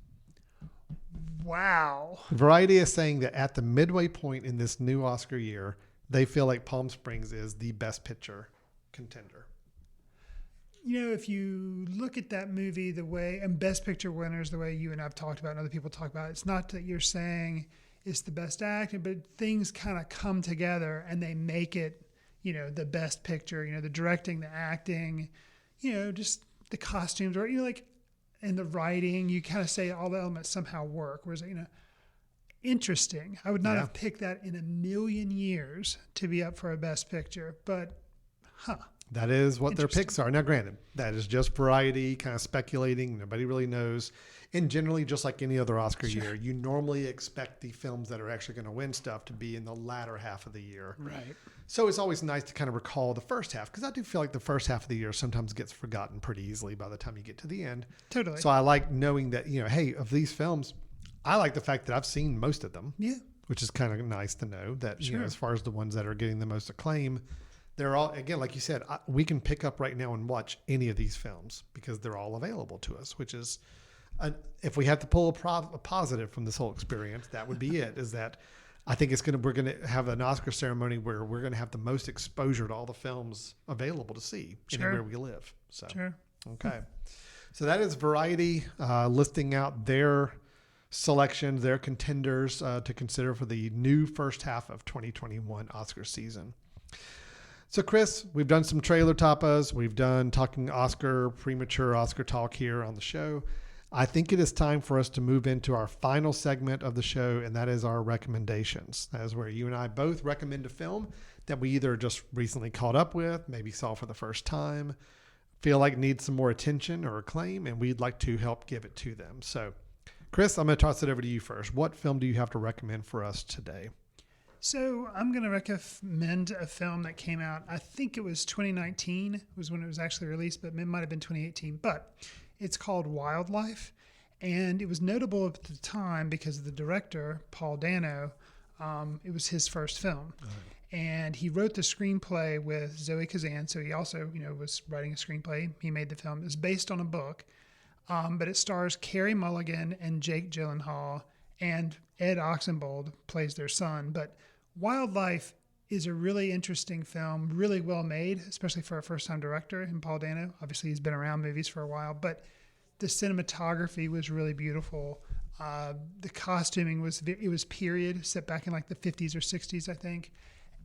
Wow. Variety is saying that at the midway point in this new Oscar year, they feel like Palm Springs is the Best Picture contender. If you look at that movie the way, and Best Picture winners, the way you and I've talked about and other people talk about, it's not that you're saying it's the best acting, but things kind of come together and they make it, the best picture, the directing, the acting, just the costumes, or, and the writing, you kind of say all the elements somehow work. Whereas, interesting. I would not have picked that in a million years to be up for a Best Picture, but That is what their picks are. Now, granted, that is just variety, kind of speculating. Nobody really knows. And generally, just like any other Oscar year, you normally expect the films that are actually going to win stuff to be in the latter half of the year. Right. So it's always nice to kind of recall the first half, because I do feel like the first half of the year sometimes gets forgotten pretty easily by the time you get to the end. Totally. So I like knowing that, hey, of these films, I like the fact that I've seen most of them. Yeah. Which is kind of nice to know that, as far as the ones that are getting the most acclaim, they're all, again, like you said, we can pick up right now and watch any of these films because they're all available to us, which is, if we have to pull a positive from this whole experience, that would be it, is that I think we're going to have an Oscar ceremony where we're going to have the most exposure to all the films available to see anywhere we live. So, okay. So that is Variety listing out their selections, their contenders to consider for the new first half of 2021 Oscar season. So, Chris, we've done some trailer tapas. We've done talking premature Oscar talk here on the show. I think it is time for us to move into our final segment of the show, and that is our recommendations. That is where you and I both recommend a film that we either just recently caught up with, maybe saw for the first time, feel like needs some more attention or acclaim, and we'd like to help give it to them. So, Chris, I'm going to toss it over to you first. What film do you have to recommend for us today? So I'm going to recommend a film that came out, I think it was 2019 was when it was actually released, but it might have been 2018. But it's called Wildlife, and it was notable at the time because of the director, Paul Dano. It was his first film. And he wrote the screenplay with Zoe Kazan, so he also was writing a screenplay. He made the film. It's based on a book, but it stars Carey Mulligan and Jake Gyllenhaal, and Ed Oxenbould plays their son. But Wildlife is a really interesting film, really well made, especially for a first-time director in Paul Dano. Obviously, he's been around movies for a while, but the cinematography was really beautiful. The costuming was period, set back in like the 50s or 60s, I think.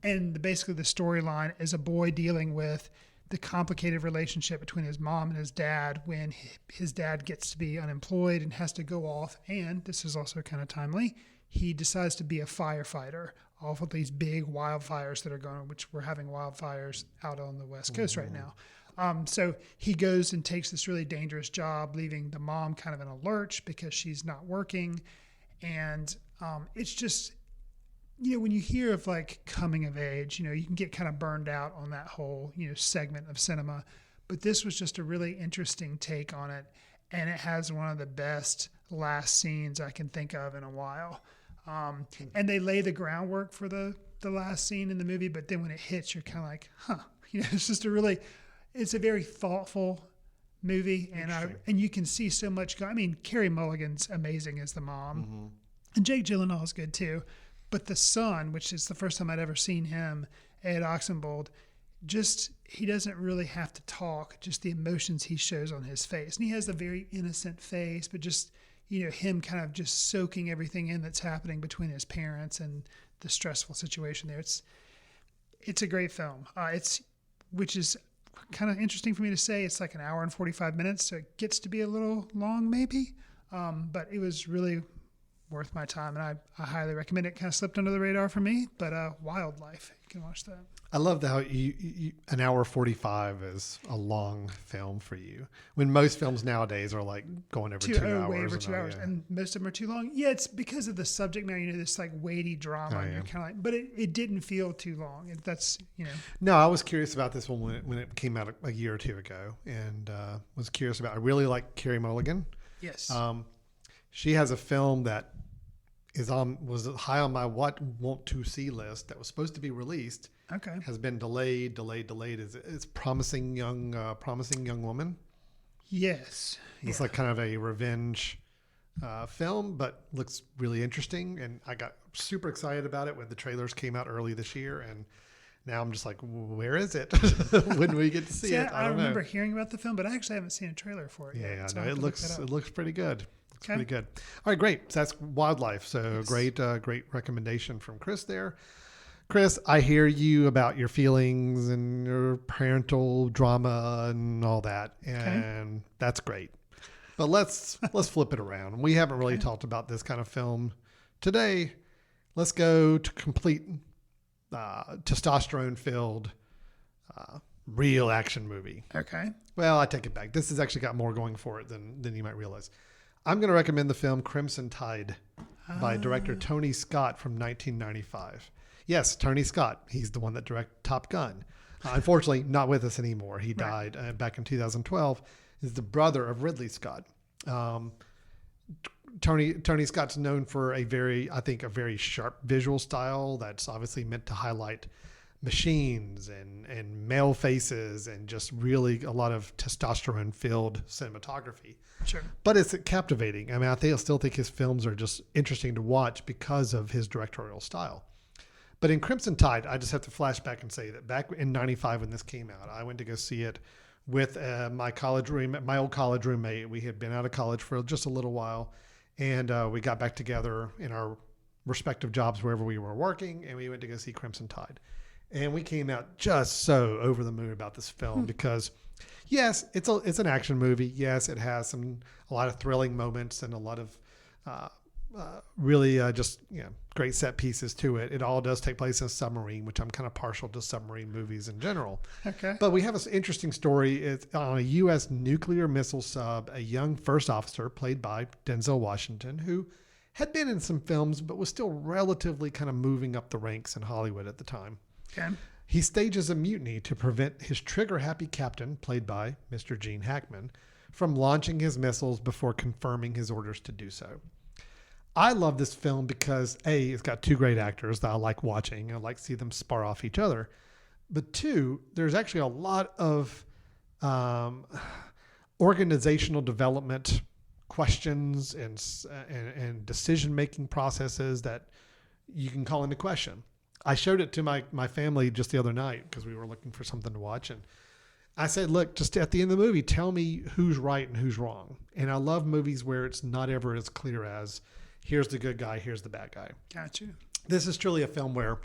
And basically the storyline is a boy dealing with the complicated relationship between his mom and his dad when his dad gets to be unemployed and has to go off. And this is also kind of timely. He decides to be a firefighter off of these big wildfires that are going on, which we're having wildfires out on the West Coast right now. So he goes and takes this really dangerous job, leaving the mom kind of in a lurch because she's not working. And it's just, when you hear of like coming of age, you can get kind of burned out on that whole, segment of cinema. But this was just a really interesting take on it. And it has one of the best last scenes I can think of in a while. And they lay the groundwork for the last scene in the movie, but then when it hits, you're kind of like, it's just it's a very thoughtful movie. And you can see so much. Carey Mulligan's amazing as the mom, and Jake Gyllenhaal is good too. But the son, which is the first time I'd ever seen him, Ed Oxenbould, he doesn't really have to talk, just the emotions he shows on his face. And he has a very innocent face, but just, him kind of just soaking everything in that's happening between his parents and the stressful situation there. It's a great film. Which is kind of interesting for me to say. It's like an hour and 45 minutes, so it gets to be a little long maybe. But it was really worth my time, and I highly recommend it. Kind of slipped under the radar for me, but Wildlife, you can watch that. I love how you an hour 45 is a long film for you, when most films nowadays are like going over 2 hours. Way over 2 hours, and most of them are too long. Yeah, it's because of the subject matter, this like weighty drama, and you're kind of like, but it didn't feel too long. That's. No, I was curious about this one when it came out a year or two ago, and was curious about. I really like Carey Mulligan. Yes. She has a film that was high on my want to see list that was supposed to be released. Okay. Has been delayed. It's Promising Young Woman. Yes. It's like kind of a revenge film, but looks really interesting. And I got super excited about it when the trailers came out early this year. And now I'm just like, where is it? When we get to see it? I don't remember know. hearing about the film, but I actually haven't seen a trailer for it yet. Yeah, So no, it looks pretty good. It's pretty good. All right, great. So that's Wildlife. So great recommendation from Chris there. Chris, I hear you about your feelings and your parental drama and all that, and that's great. But let's flip it around. We haven't really talked about this kind of film today. Let's go to complete testosterone-filled real action movie. Okay. Well, I take it back. This has actually got more going for it than you might realize. I'm going to recommend the film Crimson Tide by director Tony Scott from 1995. Yes, Tony Scott. He's the one that directed Top Gun. Unfortunately, not with us anymore. He died back in 2012. He's the brother of Ridley Scott. Tony Scott's known for a very sharp visual style that's obviously meant to highlight machines and male faces and just really a lot of testosterone-filled cinematography. Sure. But it's captivating. I mean, I still think his films are just interesting to watch because of his directorial style. But in Crimson Tide, I just have to flash back and say that back in 95 when this came out, I went to go see it with my old college roommate. We had been out of college for just a little while, and we got back together in our respective jobs wherever we were working, and we went to go see Crimson Tide. And we came out just so over the moon about this film because, yes, it's an action movie. Yes, it has a lot of thrilling moments and a lot of really great set pieces to it. It all does take place in a submarine, which I'm kind of partial to submarine movies in general. Okay. But we have an interesting story. It's on a U.S. nuclear missile sub, a young first officer played by Denzel Washington, who had been in some films but was still relatively kind of moving up the ranks in Hollywood at the time. Okay. He stages a mutiny to prevent his trigger-happy captain, played by Mr. Gene Hackman, from launching his missiles before confirming his orders to do so. I love this film because, A, it's got two great actors that I like watching. I like to see them spar off each other. But two, there's actually a lot of organizational development questions and decision-making processes that you can call into question. I showed it to my family just the other night because we were looking for something to watch. And I said, look, just at the end of the movie, tell me who's right and who's wrong. And I love movies where it's not ever as clear as here's the good guy, here's the bad guy. Got you. This is truly a film where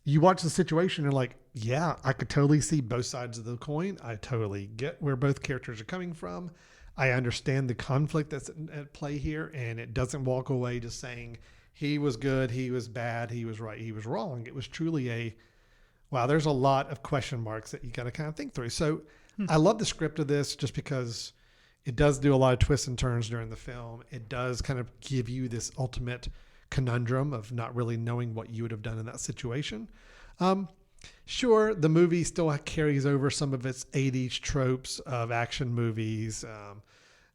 you watch the situation and like, yeah, I could totally see both sides of the coin. I totally get where both characters are coming from. I understand the conflict that's at play here, and it doesn't walk away just saying he was good, he was bad, he was right, he was wrong. It was truly wow, there's a lot of question marks that you got to kind of think through. So I love the script of this just because it does do a lot of twists and turns during the film. It does kind of give you this ultimate conundrum of not really knowing what you would have done in that situation. Sure, the movie still carries over some of its 80s tropes of action movies.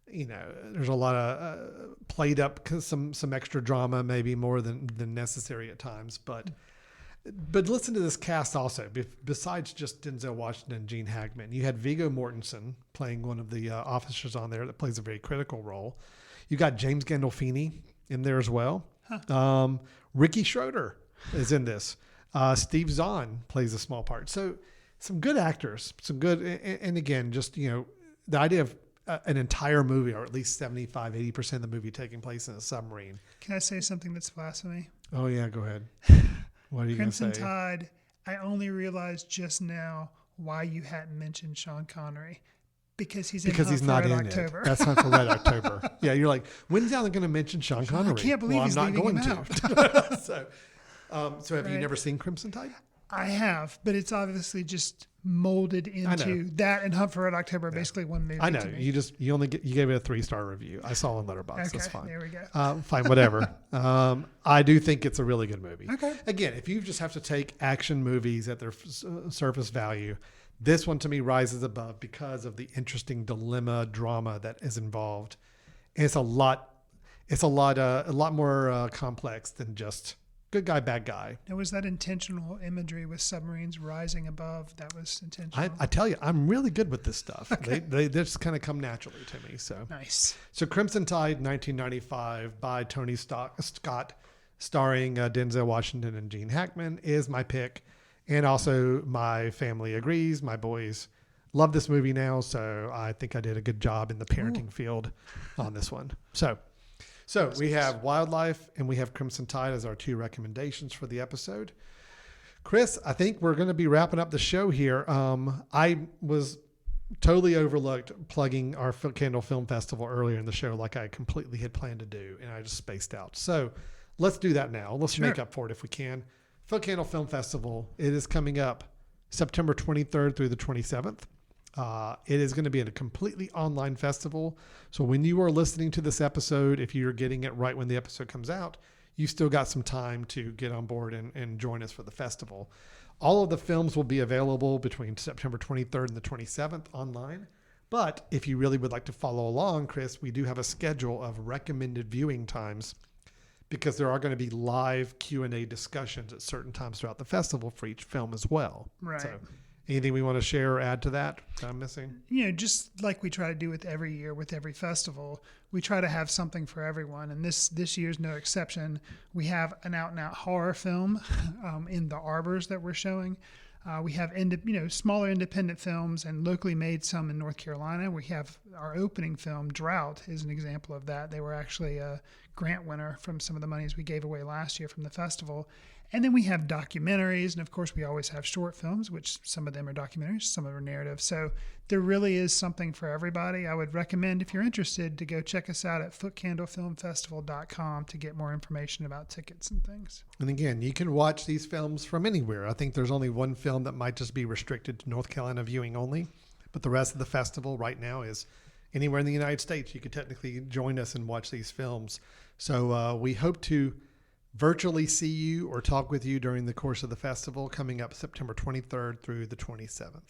There's a lot of played up some extra drama, maybe more than necessary at times. But listen to this cast also. Besides just Denzel Washington and Gene Hackman, you had Viggo Mortensen playing one of the officers on there that plays a very critical role. You got James Gandolfini in there as well. Ricky Schroeder is in this. Steve Zahn plays a small part. So some good actors, some good, and again, just, the idea of an entire movie, or at least 75, 80% of the movie taking place in a submarine. Can I say something that's blasphemy? Oh yeah, go ahead. What are you going to say? Crimson Tide, I only realized just now why you hadn't mentioned Sean Connery. Because he's not in October. It. That's not for Red October. Yeah, you're like, when's Alan going to mention Sean Connery? I can't believe he's I'm not leaving going him to. out. So have you never seen Crimson Tide? I have, but it's obviously just molded into that and Hunt for Red October, basically one movie. I know. To me. You gave it a 3-star review. I saw on Letterboxd. Okay, that's fine. There we go. Fine, whatever. I do think it's a really good movie. Okay. Again, if you just have to take action movies at their surface value, this one to me rises above because of the interesting dilemma drama that is involved. And it's a lot more complex than just good guy, bad guy. Now, was that intentional imagery with submarines rising above? That was intentional. I tell you, I'm really good with this stuff. Okay. They just kind of come naturally to me. So nice. So Crimson Tide, 1995, by Tony Scott, starring Denzel Washington and Gene Hackman, is my pick. And also my family agrees. My boys love this movie now, so I think I did a good job in the parenting field on this one. So we have Wildlife and we have Crimson Tide as our two recommendations for the episode. Chris, I think we're going to be wrapping up the show here. I was totally overlooked plugging our Candle Film Festival earlier in the show like I completely had planned to do, and I just spaced out. So let's do that now. Let's make up for it if we can. Foot Candle Film Festival. It is coming up September 23rd through the 27th. It is going to be a completely online festival. So when you are listening to this episode, if you're getting it right when the episode comes out, you still got some time to get on board and join us for the festival. All of the films will be available between September 23rd and the 27th online. But if you really would like to follow along, Chris, we do have a schedule of recommended viewing times because there are going to be live Q&A discussions at certain times throughout the festival for each film as well. Right. So anything we want to share or add to that I'm missing? Just like we try to do with every year, with every festival, we try to have something for everyone. And this year's no exception. We have an out-and-out horror film in the arbors that we're showing. We have smaller independent films and locally made some in North Carolina. We have our opening film, Drought, is an example of that. They were actually a grant winner from some of the monies we gave away last year from the festival. And then we have documentaries, and of course we always have short films, which some of them are documentaries, some of them are narrative. So there really is something for everybody. I would recommend, if you're interested, to go check us out at footcandlefilmfestival.com to get more information about tickets and things. And again, you can watch these films from anywhere. I think there's only one film that might just be restricted to North Carolina viewing only, but the rest of the festival right now is anywhere in the United States. You could technically join us and watch these films. So we hope to virtually see you or talk with you during the course of the festival coming up September 23rd through the 27th.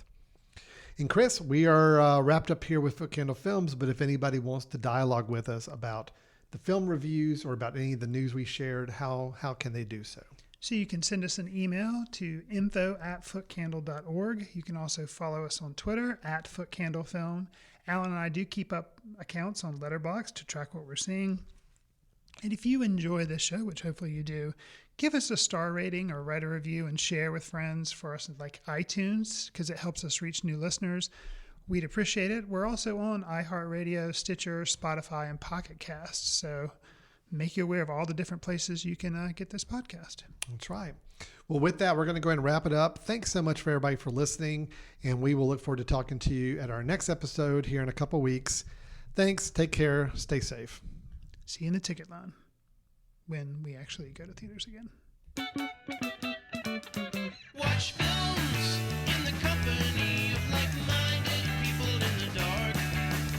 And Chris, we are wrapped up here with Foot Candle Films, but if anybody wants to dialogue with us about the film reviews or about any of the news we shared, how can they do so? So you can send us an email to info@footcandle.org. You can also follow us on Twitter @footcandlefilm. Alan and I do keep up accounts on Letterboxd to track what we're seeing. And if you enjoy this show, which hopefully you do, give us a star rating or write a review and share with friends for us like iTunes, because it helps us reach new listeners. We'd appreciate it. We're also on iHeartRadio, Stitcher, Spotify, and Pocket Casts. So make you aware of all the different places you can get this podcast. That's right. Well, with that, we're going to go ahead and wrap it up. Thanks so much for everybody for listening, and we will look forward to talking to you at our next episode here in a couple weeks. Thanks. Take care. Stay safe. See you in the ticket line when we actually go to theaters again. Watch films in the company of like-minded people in the dark.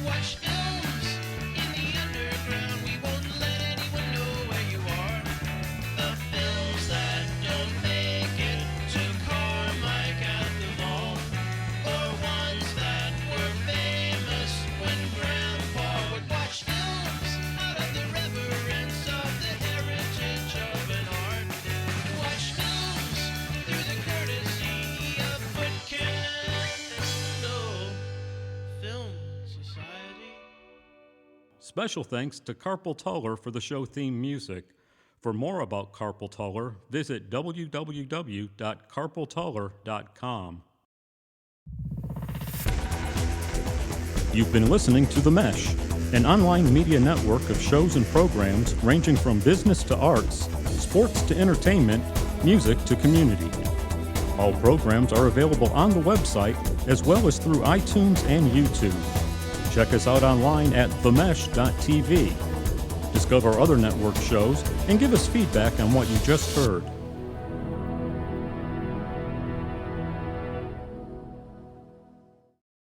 Watch films in the underground. We won't let anyone know where you are. The films that don't make it to Carmike at the mall, or ones that were famous when Grandpa would watch films out of the reverence of the heritage of an art. Watch films through the courtesy of Foot Candle Film Society. Special thanks to Carpal Tuller for the show theme music. For more about Carpal Tuller, visit www.carpaltuller.com. You've been listening to The Mesh, an online media network of shows and programs ranging from business to arts, sports to entertainment, music to community. All programs are available on the website as well as through iTunes and YouTube. Check us out online at themesh.tv. Discover other network shows and give us feedback on what you just heard.